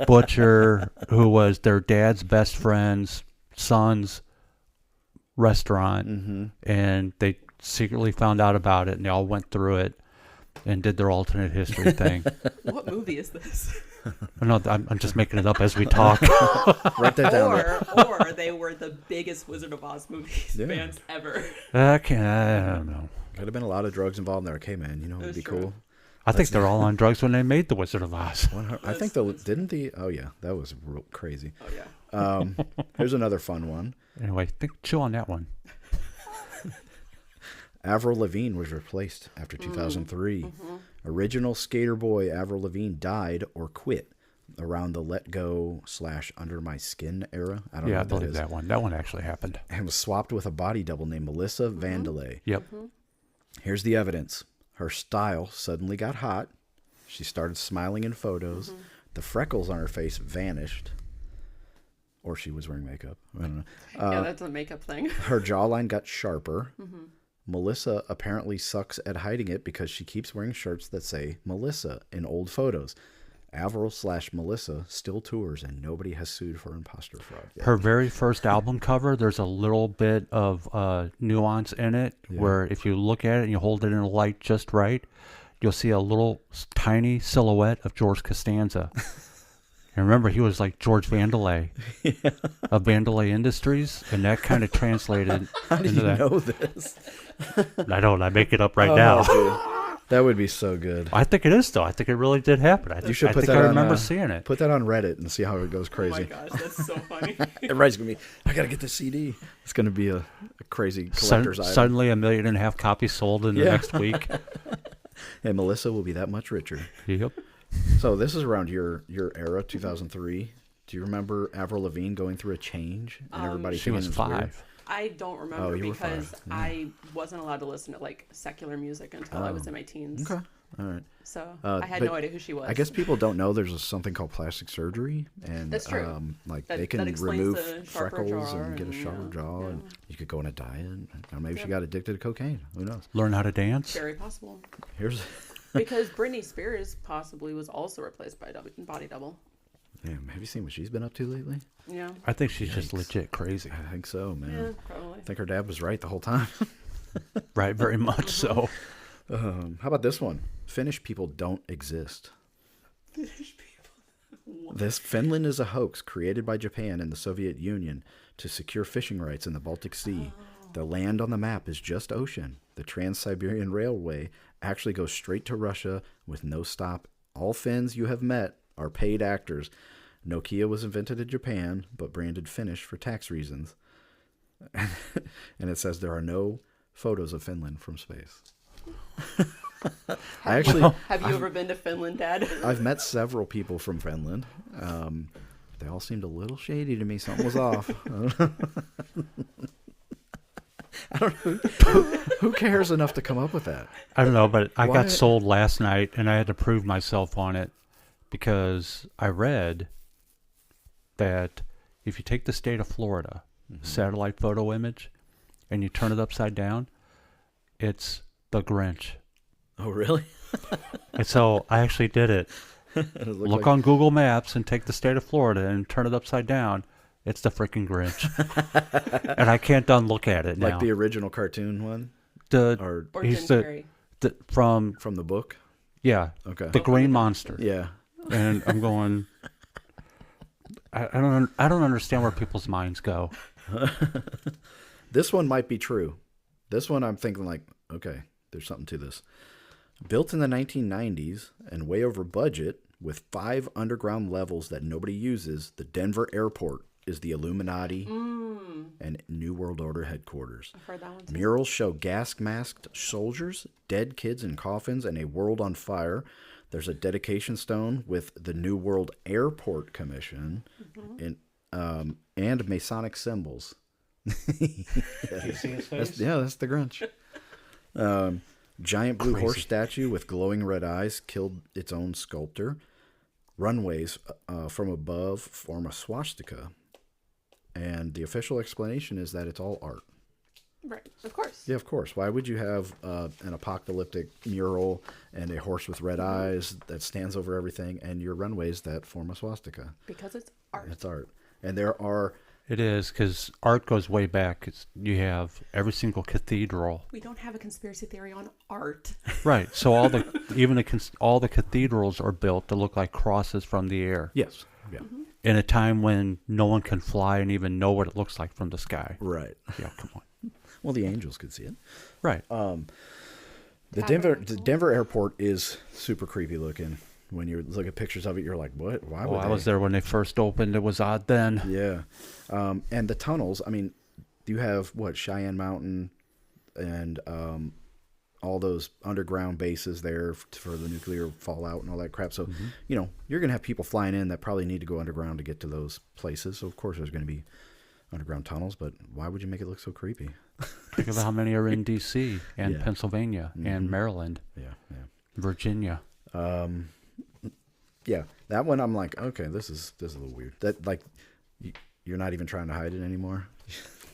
butcher who was their dad's best friend's son's restaurant, and they secretly found out about it, and they all went through it and did their alternate history thing. What movie is this? No, I'm just making it up as we talk. Write that down. Or they were the biggest Wizard of Oz movies fans ever. I don't know. Could have been a lot of drugs involved there. Okay, man, it'd be cool. I think they're all on drugs when they made The Wizard of Oz. I think oh yeah, that was real crazy. Oh yeah. Here's another fun one. Anyway, chew on that one. Avril Lavigne was replaced after 2003. Original skater boy Avril Lavigne died or quit around the Let Go / Under My Skin era. I don't know what that is. I believe that one. That one actually happened. And was swapped with a body double named Melissa Vandelay. Yep. Here's the evidence. Her style suddenly got hot. She started smiling in photos. The freckles on her face vanished. Or she was wearing makeup. I don't know. Yeah, that's a makeup thing. Her jawline got sharper. Melissa apparently sucks at hiding it because she keeps wearing shirts that say Melissa in old photos. Avril / Melissa still tours, and nobody has sued for imposter fraud yet. Her very first album cover, there's a little bit of nuance in it where if you look at it and you hold it in a light just right, you'll see a little tiny silhouette of George Costanza. And remember, he was like George Vandelay of Vandelay Industries, and that kind of translated How do you know this? I don't. I make it up right now. Dude. That would be so good. I think it is, though. I think it really did happen. I remember seeing it. Put that on Reddit and see how it goes crazy. Oh my gosh, that's so funny. Everybody's going to be, I got to get this CD. It's going to be a crazy collector's item. Suddenly 1.5 million copies sold in the next week. And Melissa will be that much richer. Yep. So this is around your era, 2003. Do you remember Avril Lavigne going through a change? And everybody she was 5. Weird? I don't remember because 5. I wasn't allowed to listen to like secular music until I was in my teens. Okay. All right. So I had no idea who she was. I guess people don't know there's something called plastic surgery, and that's true. they can remove freckles and get a sharper jaw, and you could go on a diet. Or maybe she got addicted to cocaine. Who knows? Learn how to dance. Very possible. Here's because Britney Spears possibly was also replaced by a body double. Yeah, have you seen what she's been up to lately? Yeah. I think she's just legit crazy. I think so, man. Yeah, probably. I think her dad was right the whole time. Right, very much so. How about this one? Finnish people don't exist. Finnish people. Finland is a hoax created by Japan and the Soviet Union to secure fishing rights in the Baltic Sea. The land on the map is just ocean. The Trans-Siberian Railway actually goes straight to Russia with no stop. All Finns you have met are paid actors. Nokia was invented in Japan, but branded Finnish for tax reasons. And it says there are no photos of Finland from space. Have you ever been to Finland, Dad? I've met several people from Finland. They all seemed a little shady to me. Something was off. I don't know. Who cares enough to come up with that? I don't know, but I got sold last night, and I had to prove myself on it because I read that if you take the state of Florida, satellite photo image, and you turn it upside down, it's the Grinch. Oh, really? And so I actually did it. Look on Google Maps and take the state of Florida and turn it upside down, It's the freaking Grinch. And I can't unlook at it now. Like the original cartoon one? Or Jim Carrey. From the book? Yeah. Okay. The Green Monster. Yeah. And I'm going, I don't understand where people's minds go. This one might be true. This one I'm thinking like, okay, there's something to this. Built in the 1990s and way over budget with 5 underground levels that nobody uses, the Denver airport is the Illuminati and New World Order headquarters. I've heard that one too. Murals show gas-masked soldiers, dead kids in coffins, and a world on fire. There's a dedication stone with the New World Airport Commission and Masonic symbols. That's the Grinch. Giant blue horse statue with glowing red eyes killed its own sculptor. Runways from above form a swastika. And the official explanation is that it's all art. Right, of course. Yeah, of course. Why would you have an apocalyptic mural and a horse with red eyes that stands over everything and your runways that form a swastika? Because it's art. It's art. And there are... It is, because art goes way back. You have every single cathedral. We don't have a conspiracy theory on art. Right. So all the cathedrals are built to look like crosses from the air. Yes. Yeah. In a time when no one can fly and even know what it looks like from the sky. Right. Yeah, come on. Well, the angels could see it. Right. The Denver airport is super creepy looking. When you look at pictures of it, you're like, what? Why would I was there when they first opened. It was odd then. Yeah. And the tunnels, I mean, you have, Cheyenne Mountain and all those underground bases there for the nuclear fallout and all that crap. So, you're going to have people flying in that probably need to go underground to get to those places. So, of course, there's going to be underground tunnels, but why would you make it look so creepy? Think of how many are in D.C. and Pennsylvania and Maryland. Yeah, yeah. Virginia. Yeah, that one I'm like, okay, this is a little weird. That you're not even trying to hide it anymore.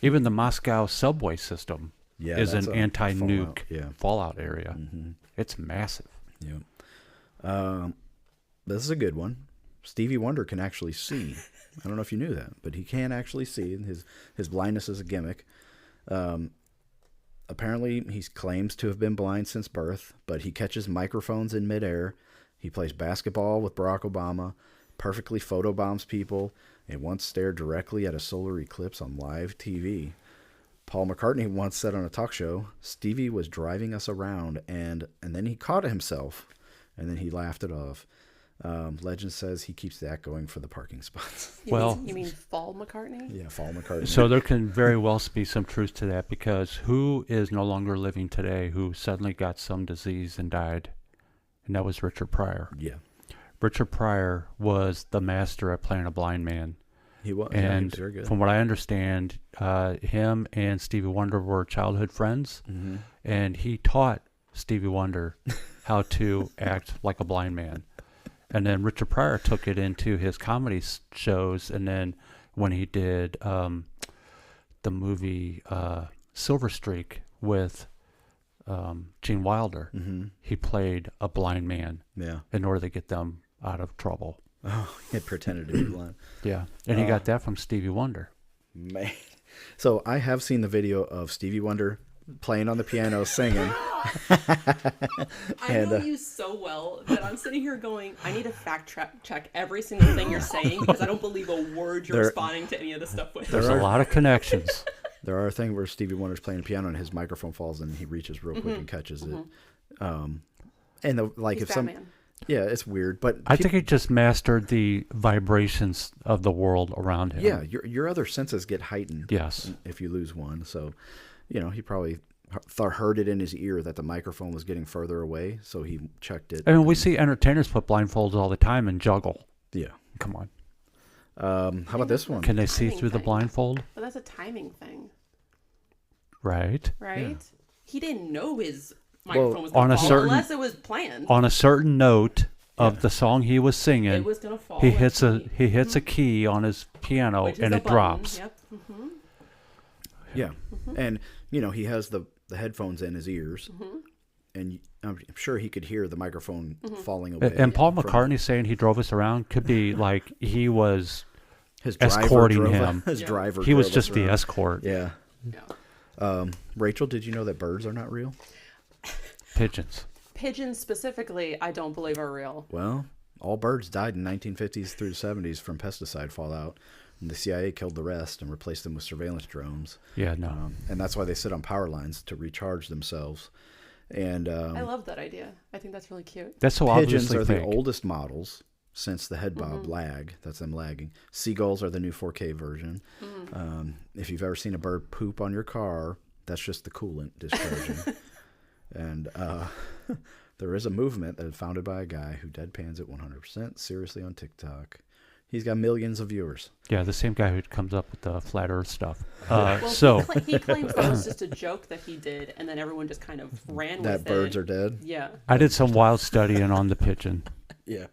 Even the Moscow subway system is an anti-nuke fallout area. Mm-hmm. It's massive. Yeah. This is a good one. Stevie Wonder can actually see. I don't know if you knew that, but he can actually see, and his blindness is a gimmick. Apparently, he claims to have been blind since birth, but he catches microphones in midair. He plays basketball with Barack Obama, perfectly photobombs people, and once stared directly at a solar eclipse on live TV. Paul McCartney once said on a talk show, Stevie was driving us around, and then he caught himself, and then he laughed it off. Legend says he keeps that going for the parking spots. You mean Fall McCartney? Yeah, Fall McCartney. So there can very well be some truth to that, because who is no longer living today who suddenly got some disease and died? And that was Richard Pryor. Yeah. Richard Pryor was the master at playing a blind man. He was. And he was very good. From what I understand, him and Stevie Wonder were childhood friends. Mm-hmm. And he taught Stevie Wonder how to act like a blind man. And then Richard Pryor took it into his comedy shows. And then when he did the movie Silver Streak with Gene Wilder, he played a blind man in order to get them out of trouble. Oh, he pretended to be blind. Yeah, and he got that from Stevie Wonder. Man. So I have seen the video of Stevie Wonder playing on the piano, singing. I know you so well that I'm sitting here going, I need to fact check every single thing you're saying, because I don't believe a word you're responding to any of the stuff with. There's a lot of connections. There are things where Stevie Wonder's playing piano and his microphone falls and he reaches real quick and catches it. And He's if Batman. it's weird, but I think he just mastered the vibrations of the world around him. Yeah, your other senses get heightened. Yes, if you lose one. So, he probably heard it in his ear that the microphone was getting further away, so he checked it. I mean, we see entertainers put blindfolds all the time and juggle. Yeah, come on. How about this one? Can they see through the blindfold? But that's a timing thing. Right? Yeah. He didn't know his microphone was on going a to fall certain, unless it was planned. On a certain note of the song he was singing, it was going to fall. He hits a key on his piano and it drops. Yep. Mm-hmm. Yeah, and he has the headphones in his ears, and I'm sure he could hear the microphone falling away. And Paul McCartney saying he drove us around could be like he was His driver escorting drove him. His driver. He was drove just us the around. escort. Yeah. Yeah. Rachel, did you know that birds are not real? Pigeons. Pigeons specifically, I don't believe are real. Well, all birds died in 1950s through the 70s from pesticide fallout. And the CIA killed the rest and replaced them with surveillance drones. Yeah, no. And that's why they sit on power lines to recharge themselves. And I love that idea. I think that's really cute. That's so pigeons obviously are fake. the oldest models since the head bob lag. That's them lagging. Seagulls are the new 4K version. If you've ever seen a bird poop on your car, that's just the coolant discharging. And there is a movement that is founded by a guy who deadpans it 100% seriously on TikTok. He's got millions of viewers. Yeah, the same guy who comes up with the flat Earth stuff. Well, So he claims that was just a joke that he did, and then everyone just kind of ran with it. That birds are dead? Yeah. I did some wild studying on the pigeon. Yeah.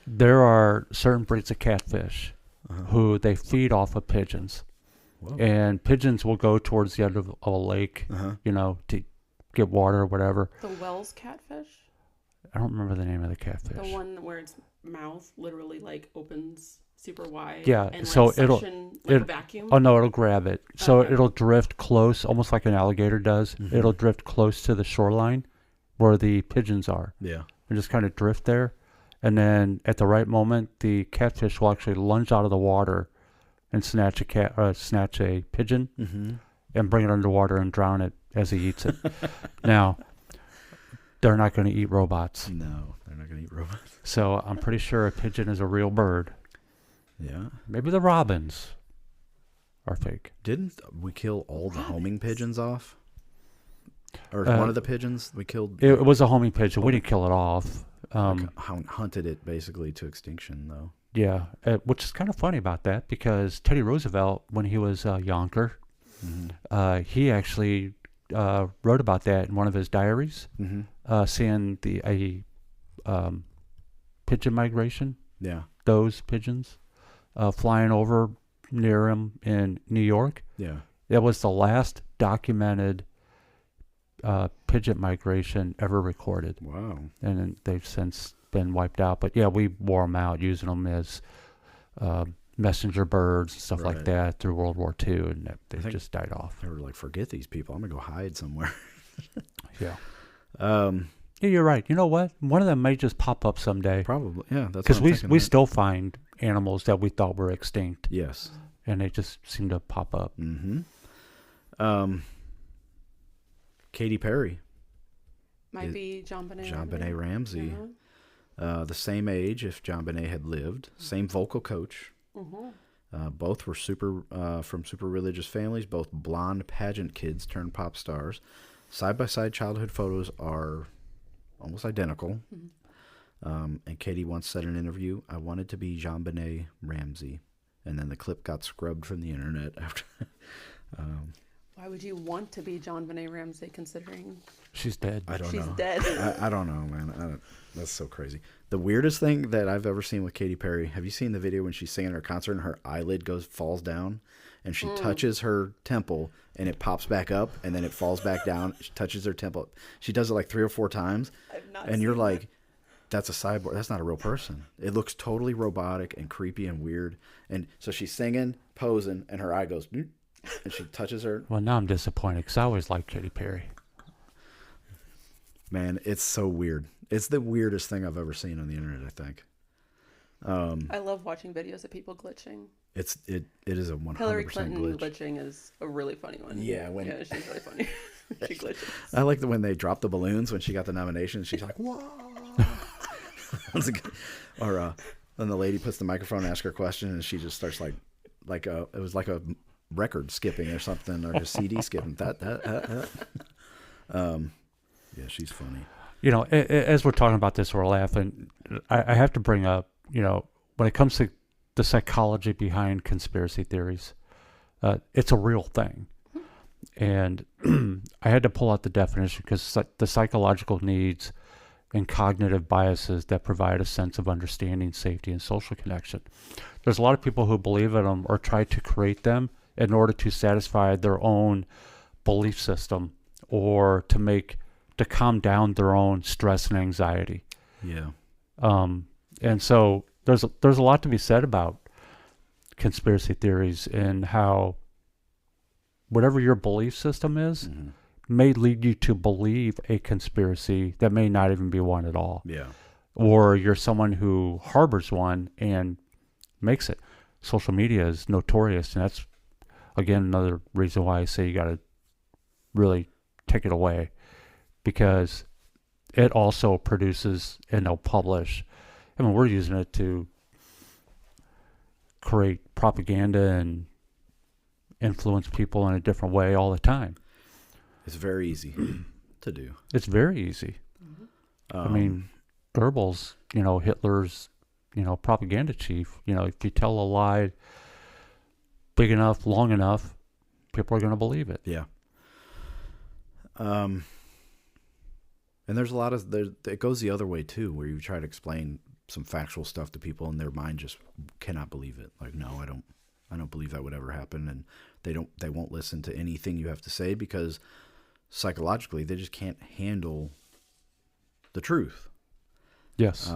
There are certain breeds of catfish who they feed off of pigeons. Whoa. And pigeons will go towards the end of a lake, to get water or whatever. The Wells catfish? I don't remember the name of the catfish. The one where its mouth literally like opens super wide. Yeah, and, so like, suction, like a vacuum. Oh no, it'll grab it. So Okay. it'll drift close, almost like an alligator does. It'll drift close to the shoreline where the pigeons are, Yeah. and just kind of drift there. And then at the right moment, the catfish will actually lunge out of the water and snatch a pigeon and bring it underwater and drown it as he eats it. Now, they're not going to eat robots. No, they're not going to eat robots. So I'm pretty sure a pigeon is a real bird. Yeah. Maybe the robins are fake. Didn't we kill all the homing pigeons off? Or Uh, one of the pigeons we killed? It was a homing pigeon. We didn't kill it off. Hunted it basically to extinction, though. Yeah, which is kind of funny about that because Teddy Roosevelt, when he was younger, he actually wrote about that in one of his diaries, seeing a pigeon migration. Yeah. Those pigeons flying over near him in New York. Yeah. That was the last documented pigeon migration ever recorded. Wow. And then they've since been wiped out. But yeah, we wore them out using them as messenger birds and stuff like Right. that through World War II, and they think- just died off. They were like, forget these people. I'm going to go hide somewhere. Yeah. Yeah, you're right. You know what? One of them may just pop up someday. Probably. Yeah. That's Because what I'm thinking we of it. still find animals that we thought were extinct, Yes. and they just seem to pop up. Katy Perry. Might be John Benet. John Benet Ramsey. The same age if John Benet had lived. Same vocal coach. Both were from super religious families. Both blonde pageant kids turned pop stars. Side-by-side childhood photos are almost identical. And Katie once said in an interview, "I wanted to be John Benet Ramsey." And then the clip got scrubbed from the internet after. Why would you want to be John Benet Ramsey considering She's dead. I don't she's know. dead? I don't know, man. That's so crazy. The weirdest thing that I've ever seen with Katy Perry, have you seen the video when she's singing her concert and her eyelid falls down and she touches her temple and it pops back up and then it falls back down. She touches her temple. She does it like 3 or 4 times. I've not And you're seen like, that's a cyborg. That's not a real person. It looks totally robotic and creepy and weird. And so she's singing, posing, and her eye goes, "Doop," and she touches her. Well, now I'm disappointed because I always liked Katy Perry. Man, it's so weird. It's the weirdest thing I've ever seen on the internet, I think. I love watching videos of people glitching. It is a 100% Hillary Clinton glitch. glitching is a really funny one. Yeah, she's really funny. She glitches. I like when they dropped the balloons when she got the nomination. She's like, "Whoa!" Or then the lady puts the microphone and asks her a question, and she just starts it was like a record skipping or something, or a CD skipping. Yeah, she's funny. You know, as we're talking about this, we're laughing. I have to bring up, when it comes to the psychology behind conspiracy theories, it's a real thing. And I had to pull out the definition because the psychological needs and cognitive biases that provide a sense of understanding, safety, and social connection. There's a lot of people who believe in them or try to create them in order to satisfy their own belief system or to calm down their own stress and anxiety. Yeah. And so there's a lot to be said about conspiracy theories and how whatever your belief system is may lead you to believe a conspiracy that may not even be one at all. Yeah. Or you're someone who harbors one and makes it. Social media is notorious, and that's, again, another reason why I say you got to really take it away, because it also produces and they'll publish. I mean, we're using it to create propaganda and influence people in a different way all the time. It's very easy to do. It's very easy. I mean, Goebbels, Hitler's, propaganda chief, if you tell a lie big enough, long enough, people are going to believe it. Yeah. And there's a lot of, it goes the other way too, where you try to explain some factual stuff to people and their mind just cannot believe it. Like, no, I don't believe that would ever happen. And they won't listen to anything you have to say because psychologically they just can't handle the truth. Yes.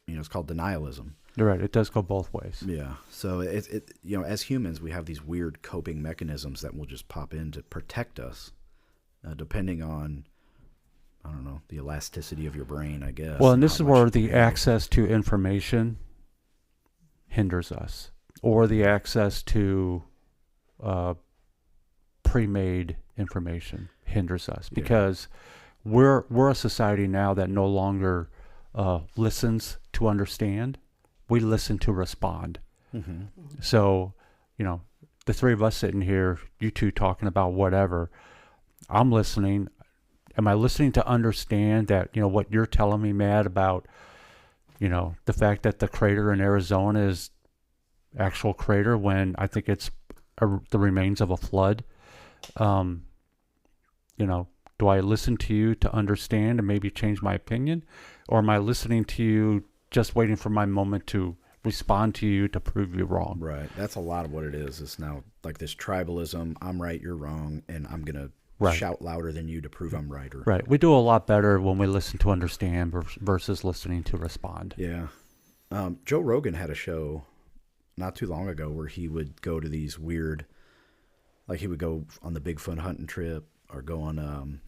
It's called denialism. You're right. It does go both ways. Yeah. So as humans, we have these weird coping mechanisms that will just pop in to protect us, depending on, I don't know, the elasticity of your brain, I guess. Well, and this is where the access to information hinders us, or the access to pre-made information hinders us, because we're a society now that no longer listens to understand. We listen to respond. So, the three of us sitting here, you two talking about whatever, I'm listening. Am I listening to understand that, what you're telling me, Matt, about, the fact that the crater in Arizona is actual crater when I think it's the remains of a flood? Do I listen to you to understand and maybe change my opinion? Or am I listening to you just waiting for my moment to respond to you to prove you wrong? Right. That's a lot of what it is. It's now like this tribalism. I'm right, you're wrong, and I'm going to shout louder than you to prove I'm right. Right. We do a lot better when we listen to understand versus listening to respond. Yeah. Joe Rogan had a show not too long ago where he would go to these weird, like he would go on the Bigfoot hunting trip or go on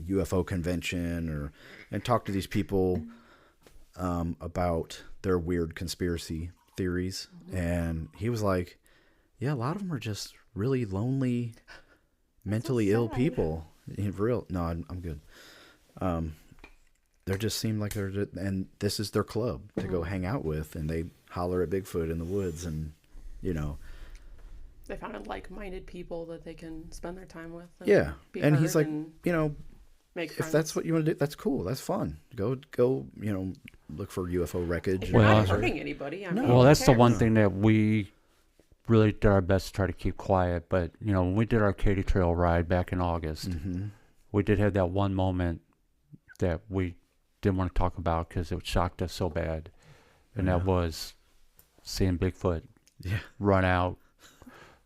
UFO convention and talk to these people about their weird conspiracy theories. And he was like, yeah, a lot of them are just really lonely, mentally ill people. Real? No, I'm good. They just seem like and this is their club to go hang out with, and they holler at Bigfoot in the woods, and they found like-minded people that they can spend their time with. And he's like, make if friends. that's what you want to do, that's cool. That's fun. Go, look for UFO wreckage. You're not hurting anybody. Well, that's the one thing that we really did our best to try to keep quiet. But, when we did our Katy Trail ride back in August, we did have that one moment that we didn't want to talk about because it shocked us so bad. And that was seeing Bigfoot run out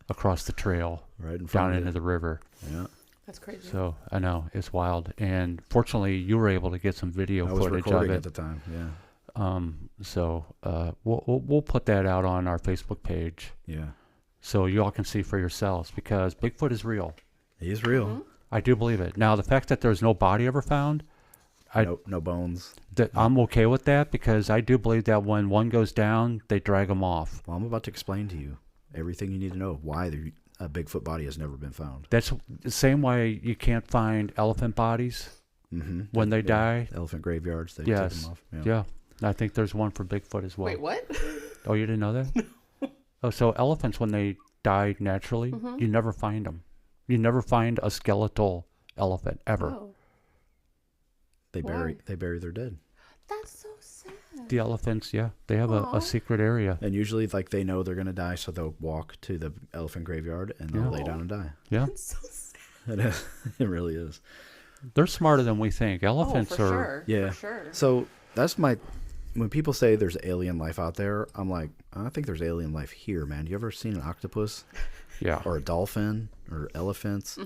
across the trail right down into the river. Yeah. That's crazy. So, I know, it's wild. And fortunately, you were able to get some video footage of it. I was recording at the time, So we'll put that out on our Facebook page. Yeah. So you all can see for yourselves, because Bigfoot is real. He is real. I do believe it. Now, the fact that there's no body ever found, no bones. I'm okay with that, because I do believe that when one goes down, they drag them off. Well, I'm about to explain to you everything you need to know why a Bigfoot body has never been found. That's the same way you can't find elephant bodies when they die. Elephant graveyards, they yes. take them off. Yeah. I think there's one for Bigfoot as well. Wait, what? Oh, you didn't know that? No. Oh, so elephants, when they die naturally, you never find them. You never find a skeletal elephant ever. Oh. They bury their dead. That's so sad. The elephants, they have a secret area. And usually, like, they know they're going to die, so they'll walk to the elephant graveyard and they'll lay down and die. Yeah. That's so sad. It is. It really is. They're smarter than we think. Elephants for are. Sure. Yeah. For sure. So that's when people say there's alien life out there, I'm like, I think there's alien life here, man. You ever seen an octopus? Yeah. Or a dolphin or elephants?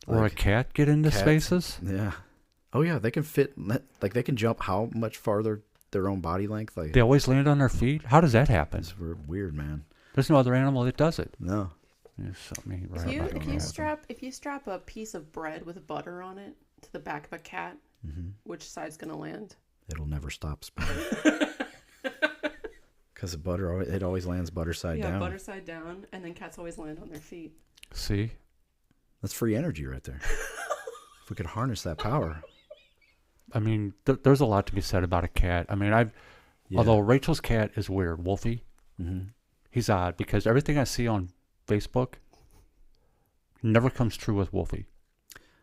Or a cat get into spaces? Yeah. Oh yeah, they can fit. Like they can jump how much farther their own body length? Like They always land on their feet? How does that happen? it's weird, man. There's no other animal that does it. No. There's something If right you about if that. you strap a piece of bread with butter on it to the back of a cat, which side's gonna land? It'll never stop spinning. Because the butter, it always lands butter side down. Yeah, butter side down, and then cats always land on their feet. See? That's free energy right there. If we could harness that power. I mean, there's a lot to be said about a cat. I mean, although Rachel's cat is weird, Wolfie, he's odd because everything I see on Facebook never comes true with Wolfie.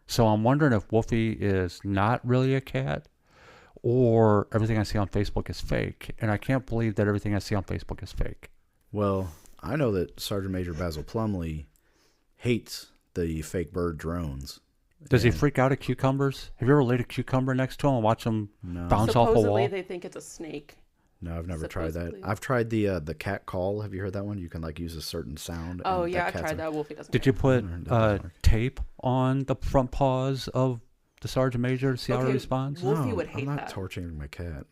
So I'm wondering if Wolfie is not really a cat or everything I see on Facebook is fake. And I can't believe that everything I see on Facebook is fake. Well, I know that Sergeant Major Basil Plumley hates the fake bird drones. Does he freak out at cucumbers? Have you ever laid a cucumber next to him and watch him bounce off a Supposedly wall? they think it's a snake. No, I've never tried that. Supposedly. I've tried the cat call. Have you heard that one? You can like use a certain sound. Oh and yeah, I've cat's tried that. Wolfie doesn't. Did you care. put That doesn't work. tape on the front paws of the Sergeant Major to see how he Okay, responds? Wolfie No, would hate I'm not that. torturing my cat.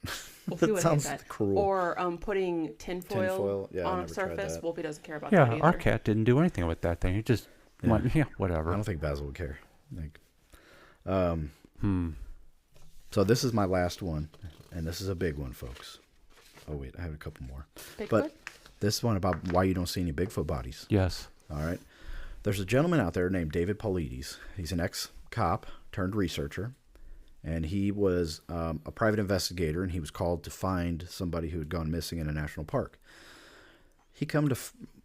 Wolfie That would sounds hate that. cruel. Or putting tinfoil Tinfoil? Yeah, I on a never tried surface. that. Wolfie doesn't care about that Yeah, either. our cat didn't do anything with that thing. He just went, I whatever. don't think Basil would care. Like, So this is my last one, and this is a big one, folks. Oh wait, I have a couple more. Bigfoot? But this one about why you don't see any Bigfoot bodies. Yes. All right. There's a gentleman out there named David Paulides. He's an ex-cop turned researcher, and he was a private investigator, and he was called to find somebody who had gone missing in a national park. He come to,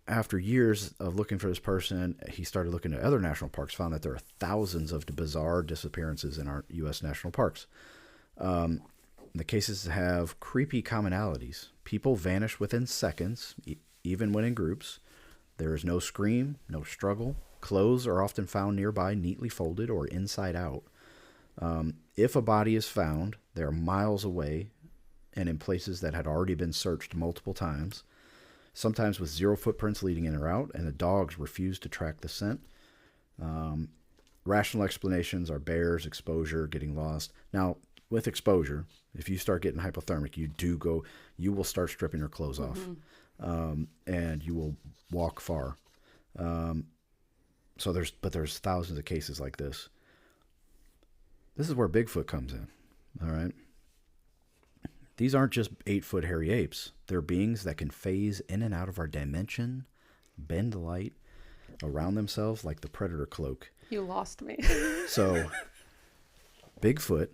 after years of looking for this person, he started looking at other national parks, found that there are thousands of bizarre disappearances in our U.S. national parks. The cases have creepy commonalities. People vanish within seconds, even when in groups. There is no scream, no struggle. Clothes are often found nearby, neatly folded or inside out. If a body is found, they are miles away and in places that had already been searched multiple times, sometimes with zero footprints leading in or out, and the dogs refuse to track the scent. Rational explanations are bears, exposure, getting lost. Now, with exposure, if you start getting hypothermic, you will start stripping your clothes off, and you will walk far. So there's thousands of cases like this. This is where Bigfoot comes in. All right. These aren't just 8-foot hairy apes. They're beings that can phase in and out of our dimension, bend light around themselves like the predator cloak. You lost me. So, Bigfoot,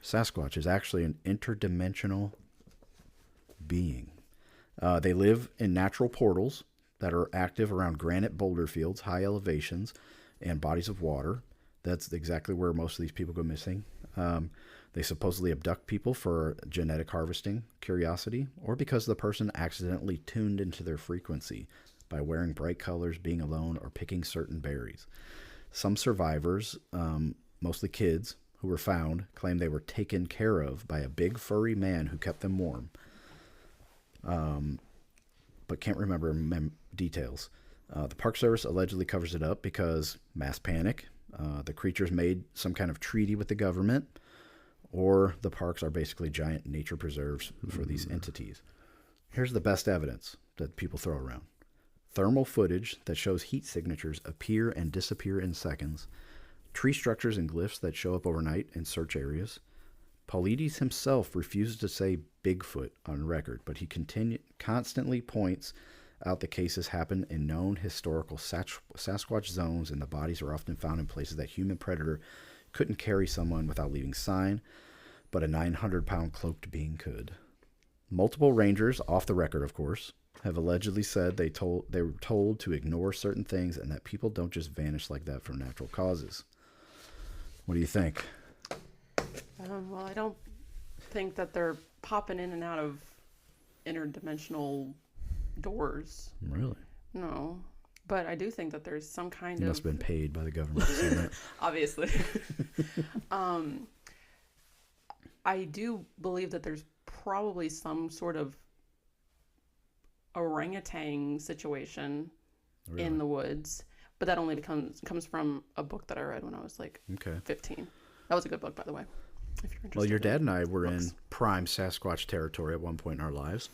Sasquatch, is actually an interdimensional being. They live in natural portals that are active around granite boulder fields, high elevations, and bodies of water. That's exactly where most of these people go missing. They supposedly abduct people for genetic harvesting, curiosity, or because the person accidentally tuned into their frequency by wearing bright colors, being alone, or picking certain berries. Some survivors, mostly kids who were found, claim they were taken care of by a big furry man who kept them warm, but can't remember details. The Park Service allegedly covers it up because mass panic, the creatures made some kind of treaty with the government, or the parks are basically giant nature preserves for these entities. Here's the best evidence that people throw around. Thermal footage that shows heat signatures appear and disappear in seconds. Tree structures and glyphs that show up overnight in search areas. Paulides himself refuses to say Bigfoot on record, but he constantly points out the cases happen in known historical Sasquatch zones, and the bodies are often found in places that human predator couldn't carry someone without leaving sign, but a 900-pound cloaked being could. Multiple rangers, off the record of course, have allegedly said they were told to ignore certain things and that people don't just vanish like that from natural causes. What do you think? Well, I don't think that they're popping in and out of interdimensional doors. Really? No. But I do think that there's some kind You of... must have been paid by the government to say that. Obviously. I do believe that there's probably some sort of orangutan situation in the woods, but that only comes from a book that I read when I was like 15. That was a good book, by the way. if you're interested. Well, your dad and I were books. in prime Sasquatch territory at one point in our lives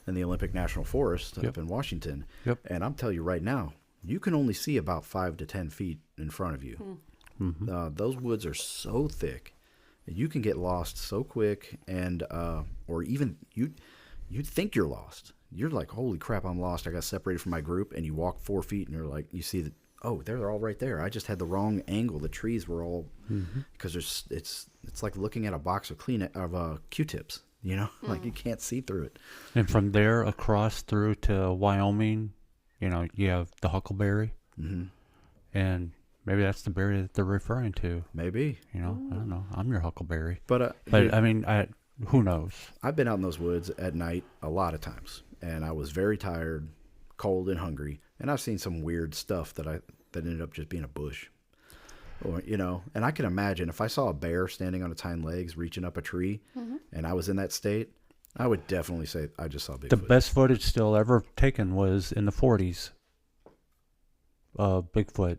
in the Olympic National Forest up in Washington. Yep. And I'm telling you right now, you can only see about 5 to 10 feet in front of you. Those woods are so thick. You can get lost so quick, and or even you'd think you're lost. You're like, holy crap, I'm lost. I got separated from my group, and you walk 4 feet, and you're like, you see that, oh, they're all right there. I just had the wrong angle. The trees were all because it's like looking at a box of Q-tips. You know, like you can't see through it. And from there across through to Wyoming, you know, you have the huckleberry, and maybe that's the berry that they're referring to. Maybe. You know, I don't know. I'm your huckleberry. But I mean, who knows? I've been out in those woods at night a lot of times, and I was very tired, cold, and hungry. And I've seen some weird stuff that ended up just being a bush, or you know. And I can imagine if I saw a bear standing on its hind legs, reaching up a tree, and I was in that state, I would definitely say I just saw Bigfoot. The best footage still ever taken was in the 40s. Bigfoot,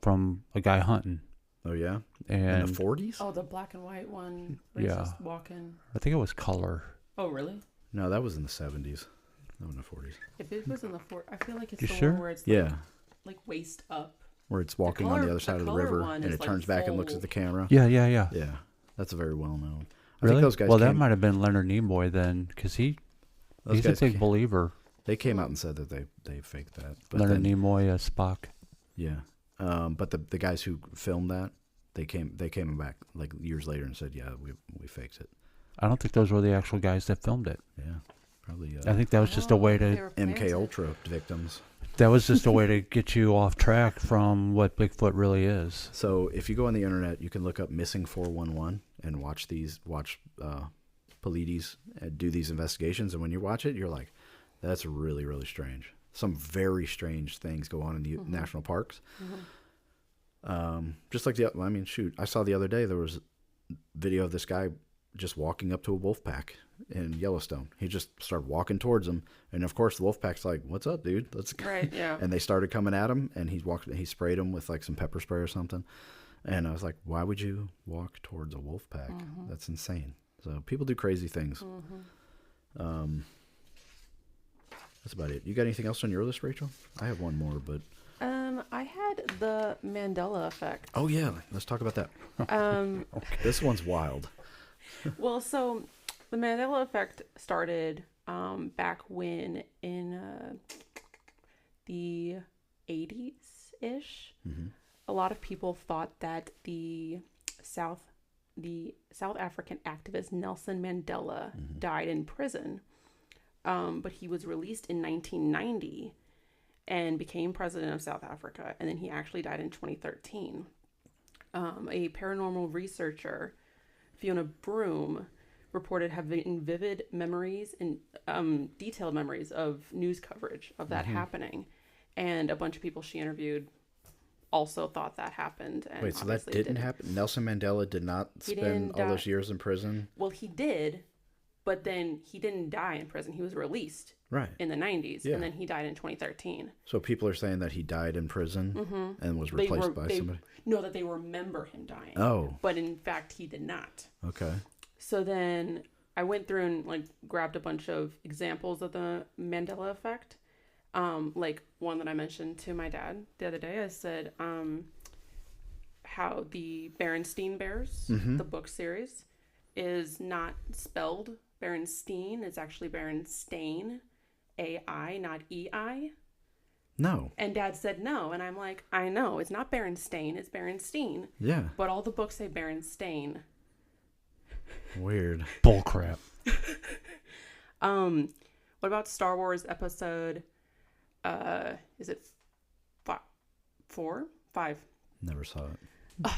from a guy hunting. Oh yeah, And in the 40s? Oh, the black and white one. Where he's Yeah. just walking. I think it was color. Oh, really? No, that was in the 70s. No, in the 40s. If it was in the I feel like it's You the sure? one where it's Yeah, like waist up. where it's walking on color- the other side the of the color river, one and is it like turns back and looks full- at the camera. Yeah. Yeah, that's a very well known. I Really? think those guys. Well, that came, might have been Leonard Nimoy then, because those he's a guys big came- believer. They came out and said that they faked that. But Leonard then, Nimoy, Spock. yeah, but the guys who filmed that, they came back like years later and said, yeah, we faked it. I don't think those were the actual guys that filmed it. Yeah, probably. I think that was just a way They to were MK planted. Ultra victims. that was just a way to get you off track from what Bigfoot really is. So if you go on the internet, you can look up missing 411 and watch Polides do these investigations. And when you watch it, you're like, that's really, really strange. Some very strange things go on in the national parks. Just like I saw the other day, there was video of this guy just walking up to a wolf pack in Yellowstone. He just started walking towards them. And of course the wolf pack's like, what's up, dude? Let's go. Right, yeah. And they started coming at him, and he sprayed him with like some pepper spray or something. And I was like, why would you walk towards a wolf pack? That's insane. So people do crazy things. That's about it. You got anything else on your list, Rachel? I have one more, but I had the Mandela effect. oh yeah, let's talk about that. This one's wild. Well, so the Mandela effect started back when in the 80s-ish. A lot of people thought that the South African activist Nelson Mandela died in prison, but he was released in 1990 and became president of South Africa, and then he actually died in 2013. A paranormal researcher, Fiona Broom, reported having vivid memories and detailed memories of news coverage of that happening, and a bunch of people she interviewed also thought that happened. And Wait, so that obviously it didn't happen? Nelson Mandela did not spend didn't all those die. years in prison? Well, he did, but then he didn't die in prison. He was released Right. in the 90s, Yeah. and then he died in 2013. So people are saying that he died in prison and was They replaced by somebody? No, that they remember him dying. Oh, But in fact, he did not. okay. So then I went through and grabbed a bunch of examples of the Mandela effect. Like one that I mentioned to my dad the other day. I said how the Berenstein Bears, the book series, is not spelled Berenstein. It's actually Berenstain, A-I, not E-I. No. And Dad said no. And I'm like, I know. It's not Berenstain. It's Berenstein. Yeah. But all the books say Berenstain. Weird. Bullcrap. What about Star Wars episode, is it 4? 5? Never saw it.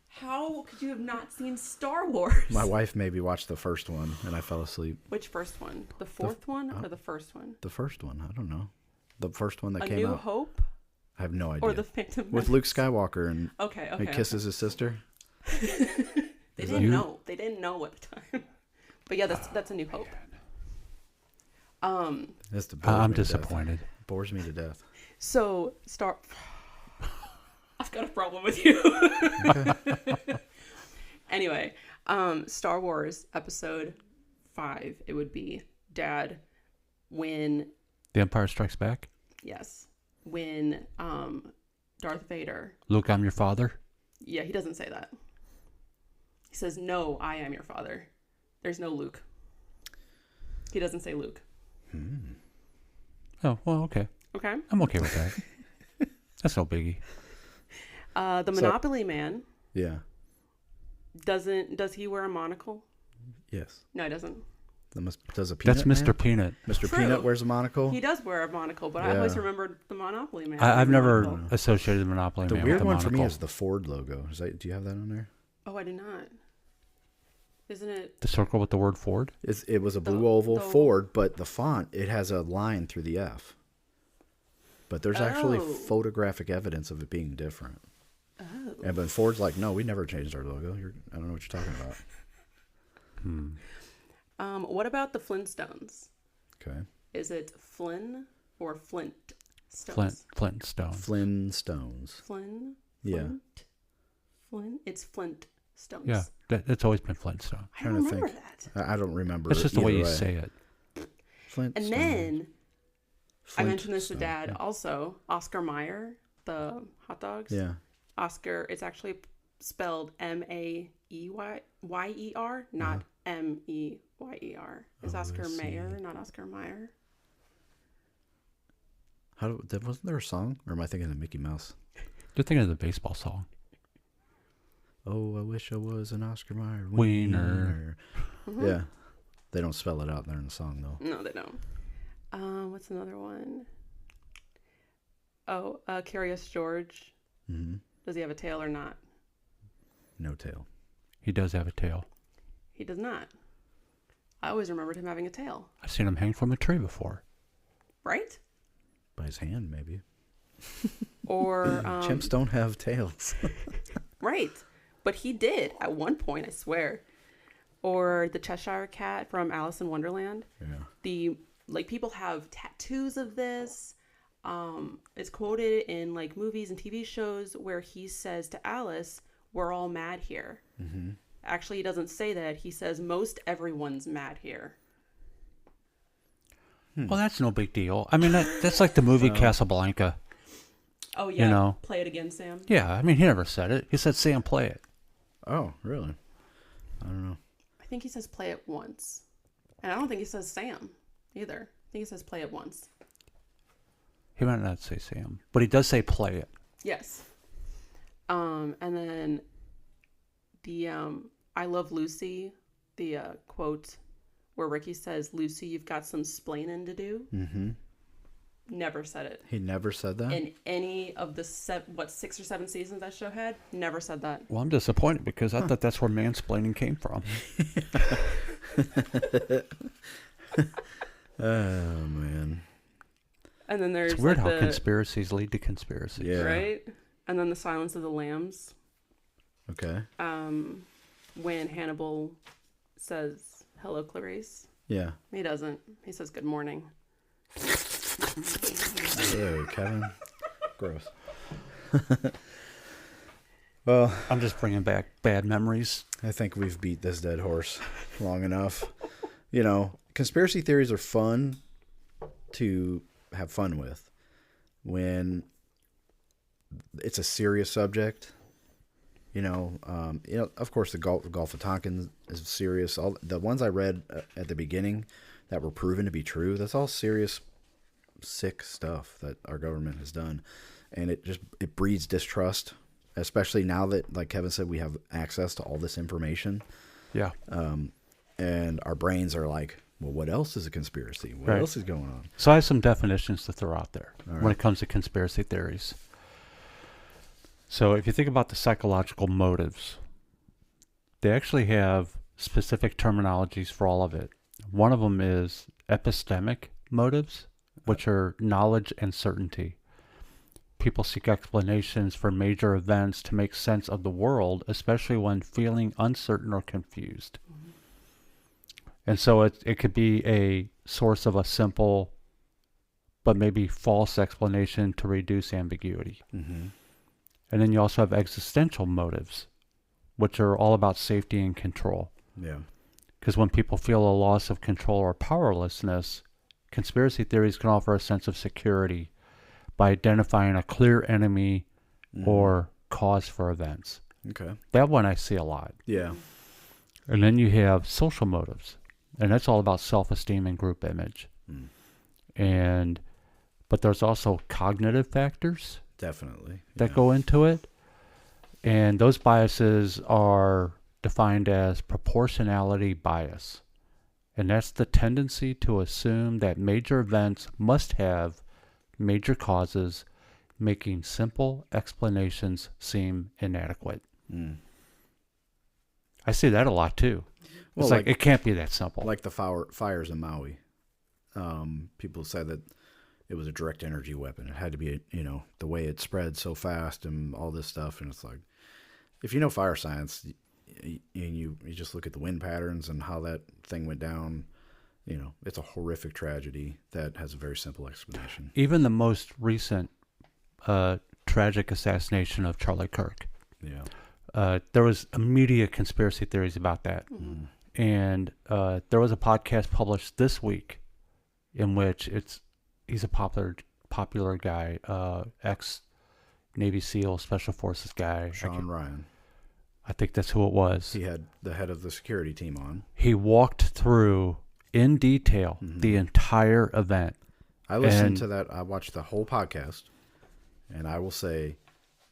How could you have not seen Star Wars? My wife maybe watched the first one, and I fell asleep. Which first one? The fourth one or the first one? The first one, I don't know. The first one that A came New out. Hope I have no idea. or the Phantom With Menace? Luke Skywalker, and Okay. he kisses his sister. They didn't know. They didn't know at the time. But yeah, that's A New Hope. That's the I'm disappointed. Bores me to death. So I've got a problem with you. Anyway, Star Wars Episode 5. It would be Dad when The Empire Strikes Back. yes when Darth Vader. Luke, I'm your father. Yeah, he doesn't say that. He says, "No, I am your father." There's no Luke. He doesn't say Luke. Oh, well, okay. Okay. I'm okay with that. That's no biggie. The Monopoly Man Yeah. does he wear a monocle? Yes. No, he doesn't. Does a peanut That's Mr. man? Peanut. Mr. True. Peanut wears a monocle. He does wear a monocle, but I Yeah. always remembered the Monopoly Man. I've never Monocle. associated Monopoly The Man weird with one the for me monocle. is the Ford logo. Do you have that on there? Oh, I do not. Isn't it? The circle with the word Ford. It was a blue The- oval the- Ford, but the font, it has a line through the F. But there's actually Oh. photographic evidence of it being different. Oh. And but Ford's like, no, we never changed our logo. I don't know what you're talking about. What about the Flintstones? Okay. Is it Flynn or Flint Stones? Flintstone. Flintstones. Flynn? Yeah. Flint? It's Flint Stones. Yeah, it's always been Flintstone. I don't Trying to remember think. that. I don't remember. That's just the way either you say it. Flintstones. And then I mentioned this to Flintstone. Dad also. Oscar Mayer, the hot dogs. Yeah. Oscar, it's actually spelled Mayer, not Meyer. It's Oh, I Oscar see. Mayer, not Oscar Mayer. Wasn't there a song? Or am I thinking of Mickey Mouse? You're thinking of the baseball song. Oh, I wish I was an Oscar Mayer Wiener. Mhm. Yeah. They don't spell it out there in the song, though. No, they don't. What's another one? Oh, Curious George. Mm-hmm. Does he have a tail or not? No tail. He does have a tail. He does not. I always remembered him having a tail. I've seen him hang from a tree before. Right? By his hand, maybe. Or Chimps don't have tails. right. But he did at one point, I swear. Or the Cheshire Cat from Alice in Wonderland. Yeah. People have tattoos of this. It's quoted in like movies and TV shows where he says to Alice, "We're all mad here." Mm-hmm. Actually, he doesn't say that. He says most everyone's mad here. Well, that's no big deal. I mean, that's like the movie Casablanca. Oh yeah. You know. Play it again, Sam. Yeah, I mean, he never said it. He said, "Sam, play it." Oh, really? I don't know. I think he says play it once. And I don't think he says Sam either. I think he says play it once. He might not say Sam, but he does say play it. Yes. And then the I Love Lucy, the quote where Ricky says, "Lucy, you've got some splaining to do." Mm-hmm. Never said it. He never said that? In any of the 6 or 7 seasons that show had, never said that. Well, I'm disappointed because I thought that's where mansplaining came from. Oh, man. And then there's It's weird like how the, conspiracies lead to conspiracies. Yeah. right? And then the Silence of the Lambs. Okay. When Hannibal says, "Hello, Clarice." Yeah. He doesn't. He says, "Good morning." Ew, Kevin. Gross. Well, I'm just bringing back bad memories. I think we've beat this dead horse long enough. You know, conspiracy theories are fun to have fun with. When it's a serious subject, of course the Gulf of Tonkin is serious. All the ones I read at the beginning that were proven to be true, that's all serious, sick stuff that our government has done. And it breeds distrust, especially now that, like Kevin said, we have access to all this information. Yeah. And our brains are like, well, what else is a conspiracy? What Right. else is going on? So I have some definitions to throw out there All when right. it comes to conspiracy theories. So if you think about the psychological motives, they actually have specific terminologies for all of it. One of them is epistemic motives, which are knowledge and certainty. People seek explanations for major events to make sense of the world, especially when feeling uncertain or confused. And so it could be a source of a simple but maybe false explanation to reduce ambiguity. Mm-hmm. And then you also have existential motives, which are all about safety and control. Yeah. Because when people feel a loss of control or powerlessness, conspiracy theories can offer a sense of security by identifying a clear enemy or cause for events. Okay. That one I see a lot. Yeah. And then you have social motives, and that's all about self-esteem and group image. But there's also cognitive factors Definitely. that go into it. And those biases are defined as proportionality bias. And that's the tendency to assume that major events must have major causes, making simple explanations seem inadequate. I see that a lot too. Well, It's like it can't be that simple. Like the fires in Maui. People said that it was a direct energy weapon. It had to be, the way it spread so fast and all this stuff. And it's like, if you know fire science, you just look at the wind patterns and how that thing went down, it's a horrific tragedy that has a very simple explanation. Even the most recent tragic assassination of Charlie Kirk. Yeah. There was immediate conspiracy theories about that. And there was a podcast published this week in which he's a popular guy, ex-Navy SEAL Special Forces guy. Sean Ryan. I think that's who it was. He had the head of the security team on. He walked through in detail the entire event. I listened to that. I watched the whole podcast, and I will say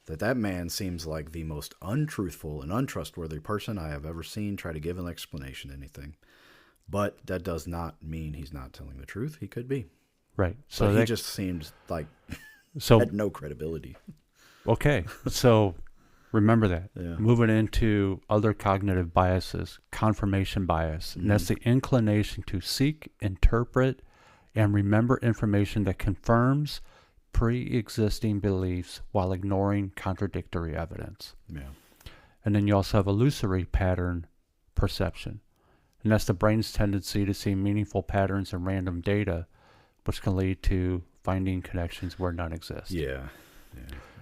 that man seems like the most untruthful and untrustworthy person I have ever seen try to give an explanation to anything. But that does not mean he's not telling the truth. He could be. Right. So he just seems like had no credibility. Okay. So remember that. Yeah. Moving into other cognitive biases, confirmation bias. And that's the inclination to seek, interpret, and remember information that confirms pre-existing beliefs while ignoring contradictory evidence. Yeah. And then you also have illusory pattern perception. And that's the brain's tendency to see meaningful patterns in random data, which can lead to finding connections where none exist. Yeah.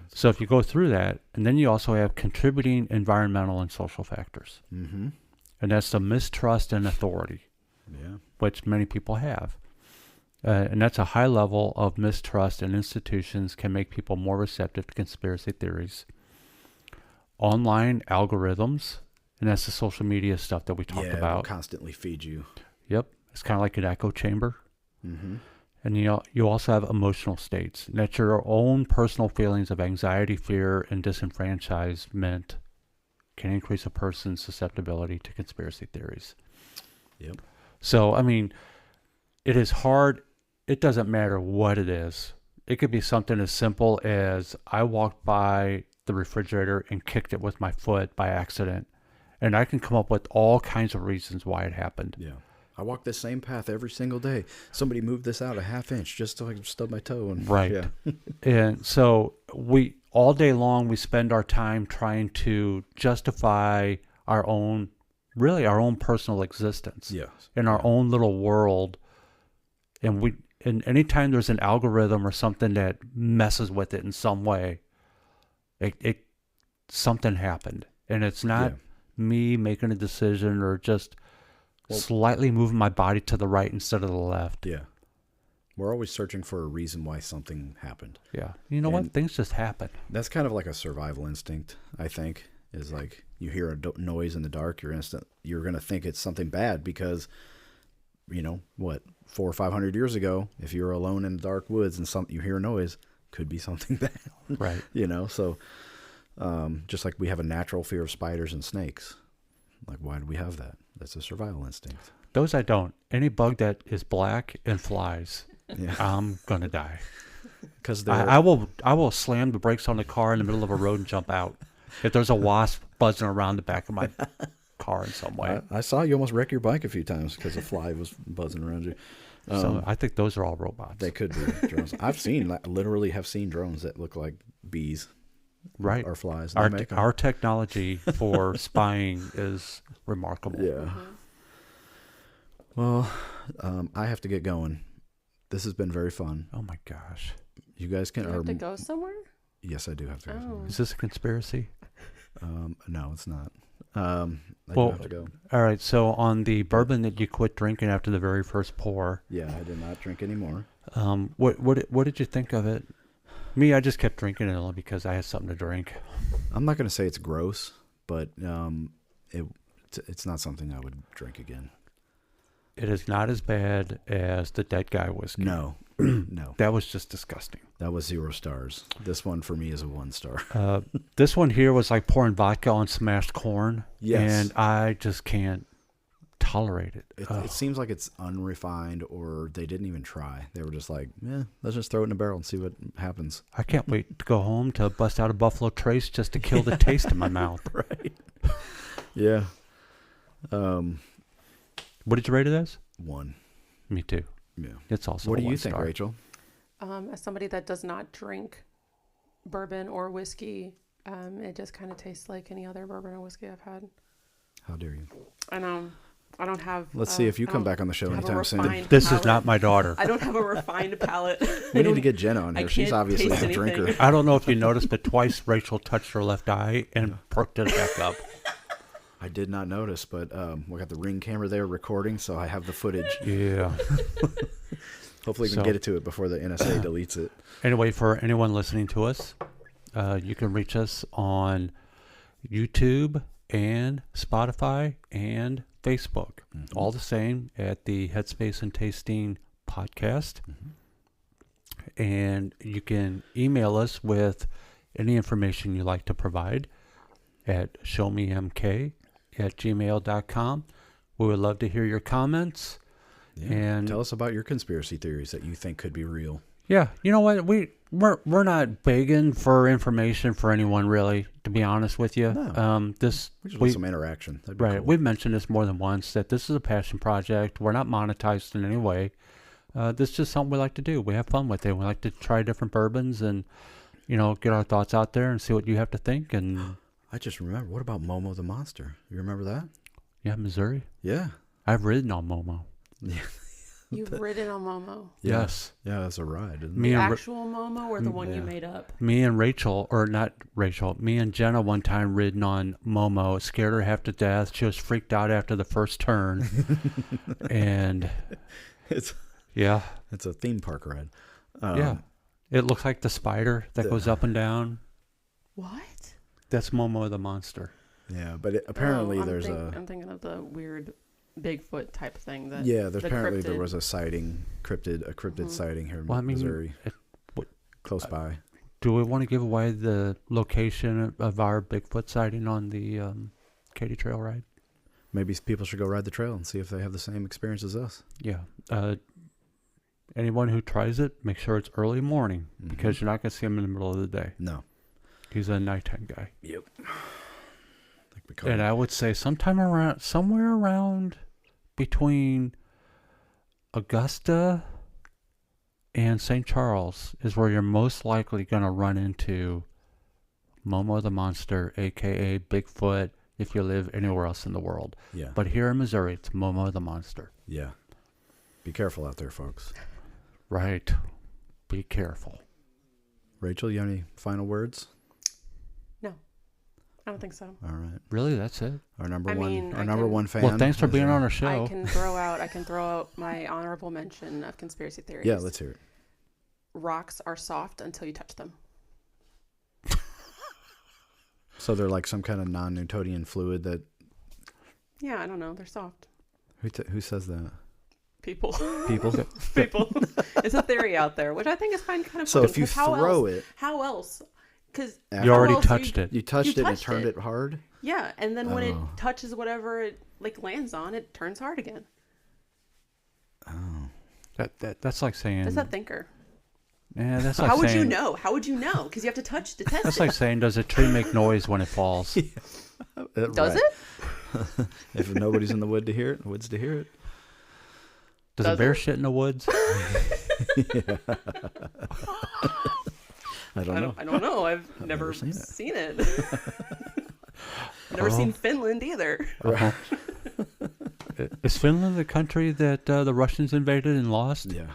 So if you go through that, and then you also have contributing environmental and social factors. And that's the mistrust and authority, which many people have. And that's a high level of mistrust in institutions can make people more receptive to conspiracy theories. Online algorithms, and that's the social media stuff that we talked about. Will constantly feed you. Yep. It's kind of like an echo chamber. And you also have emotional states. And that's your own personal feelings of anxiety, fear, and disenfranchisement can increase a person's susceptibility to conspiracy theories. Yep. So, I mean, it is hard. It doesn't matter what it is. It could be something as simple as I walked by the refrigerator and kicked it with my foot by accident. And I can come up with all kinds of reasons why it happened. Yeah. I walk this same path every single day. Somebody moved this out a half inch just so I can stub my toe. Right. Yeah. And so all day long, we spend our time trying to justify our own personal existence. Yes. In our own little world. And anytime there's an algorithm or something that messes with it in some way, something happened. And it's not me making a decision or just slightly moving my body to the right instead of the left. Yeah. We're always searching for a reason why something happened. Yeah. You know what? Things just happen. That's kind of like a survival instinct, I think, is like you hear a noise in the dark, you're going to think it's something bad because, 400 or 500 years ago, if you're alone in the dark woods and you hear a noise, could be something bad. Right. So just like we have a natural fear of spiders and snakes. Like, why do we have that? That's a survival instinct. Those I don't. Any bug that is black and flies, I'm going to die. Because I will slam the brakes on the car in the middle of a road and jump out. If there's a wasp buzzing around the back of my car in some way. I saw you almost wreck your bike a few times because a fly was buzzing around you. So I think those are all robots. They could be drones. Literally have seen drones that look like bees. Right. Or flies. Our technology for spying is remarkable. Yeah. Well, I have to get going. This has been very fun. Oh my gosh. You guys can... Do you have to go somewhere? Yes, I do have to go somewhere. Is this a conspiracy? No, it's not. I Well, do have to go. All right, so on the bourbon that you quit drinking after the very first pour, Yeah, I did not drink anymore. what did you think of it? Me, I just kept drinking it only because I had something to drink. I'm not going to say it's gross, but it's not something I would drink again. It is not as bad as the Dead Guy whiskey. No, no. That was just disgusting. That was 0 stars. This one for me is a 1 star. This one here was like pouring vodka on smashed corn. Yes. And I just can't tolerate it. It seems like it's unrefined, or they didn't even try. They were just like, let's just throw it in a barrel and see what happens. I can't wait to go home to bust out a Buffalo Trace just to kill the taste in my mouth. Right. Yeah. What did you rate it as? 1. Me too. Yeah. It's also What a do you 1 think, star. Rachel? As somebody that does not drink bourbon or whiskey, it just kind of tastes like any other bourbon or whiskey I've had. How dare you? I know. I don't have. Let's see if you come back on the show have a anytime soon. refined This is palate. not my daughter. I don't have a refined palate. We need to get Jenna on I here. She's can't obviously taste a drinker. anything. I don't know if you noticed, but twice Rachel touched her left eye and perked it back up. I did not notice, but we got the Ring camera there recording, so I have the footage. Yeah. Hopefully we can get it to it before the NSA deletes it. Anyway, for anyone listening to us, you can reach us on YouTube and Spotify and Facebook. Mm-hmm. All the same at the Headspace and Tasting podcast. Mm-hmm. And you can email us with any information you'd like to provide at showmemk@gmail.com. We would love to hear your comments. Yeah. And tell us about your conspiracy theories that you think could be real. yeah, you know what? We're not begging for information for anyone, really, to be honest with you. No. We just want some interaction. That'd be Right. cool. We've mentioned this more than once, that this is a passion project. We're not monetized in any way. This is just something we like to do. We have fun with it. We like to try different bourbons and, get our thoughts out there and see what you have to think. And I just remember, what about Momo the Monster? You remember that? yeah, Missouri. Yeah. I've ridden on Momo. Yeah. You've ridden on Momo. Yes. Yeah, that's a ride. Isn't Me The and actual Momo or the one you made up? me and Rachel, or not Rachel, me and Jenna one time ridden on Momo. It scared her half to death. She was freaked out after the first turn. And It's yeah. a theme park ride. Yeah. It looks like the spider that goes up and down. What? That's Momo the monster. Yeah, but apparently I'm there's I'm thinking of the weird Bigfoot type thing that. Yeah, there's the apparently there cryptid. was a sighting, a cryptid sighting here in Well, I mean, Missouri, close by. Do we want to give away the location of our Bigfoot sighting on the Katy Trail ride? Maybe people should go ride the trail and see if they have the same experience as us. Yeah. Anyone who tries it, make sure it's early morning because you're not going to see him in the middle of the day. No. He's a nighttime guy. Yep. And I would say somewhere around between Augusta and St. Charles is where you're most likely going to run into Momo the Monster, a.k.a. Bigfoot, if you live anywhere else in the world. Yeah. But here in Missouri, it's Momo the Monster. Yeah. Be careful out there, folks. Right. Be careful. Rachel, you have any final words? No, I don't think so. All right. Really, that's it? Our number I one, mean, our I number can- one fan. Well, thanks for is, being on our show. I can throw out my honorable mention of conspiracy theories. Yeah, let's hear it. Rocks are soft until you touch them. So they're like some kind of non-Newtonian fluid that. Yeah, I don't know. They're soft. Who says that? People. People. People. It's a theory out there, which I think is kind of. So fun, if you 'cause how throw else, it, how else? Because You already touched it. you touched it and it touched turned it. it hard. Yeah, and then when it Oh. touches whatever it lands on, it turns hard again. Oh. That's like saying. That's a thinker. Yeah, that's like How would you saying- know? How would you know? Because you have to touch to test That's it. like saying, does a tree make noise when it falls? Does Right. it? If nobody's in the woods to hear it. Does a Does bear it? shit in the woods? I don't know. I don't know. I've never seen it. seen it. Never seen Finland either. Uh-huh. Is Finland the country that the Russians invaded and lost Yeah.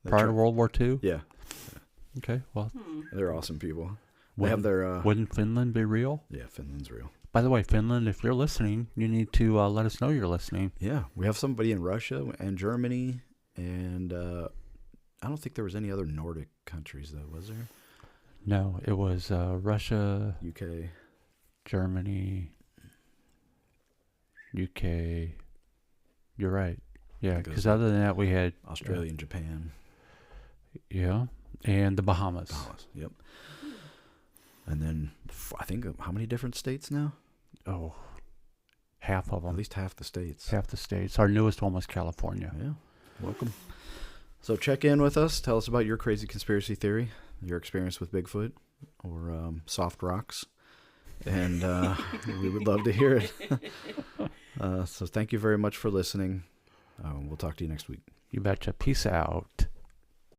prior to World War II? Yeah. Okay, well, They're awesome people. They Wouldn't- have their. wouldn't Finland be real? Yeah, Finland's real. By the way, Finland, if you're listening, you need to let us know you're listening. Yeah, we have somebody in Russia and Germany, and I don't think there was any other Nordic countries, though, was there? No, it was Russia, UK. Germany, UK. You're right. Yeah, because other than that, we had Australia and Japan. Yeah, and the Bahamas. Yep. And then I think how many different states now? Oh, half of them. At least half the states. Half the states. Our newest one was California. Yeah. Welcome. So check in with us. Tell us about your crazy conspiracy theory, your experience with Bigfoot or soft rocks. And we would love to hear it. So thank you very much for listening. We'll talk to you next week. You betcha. Peace out.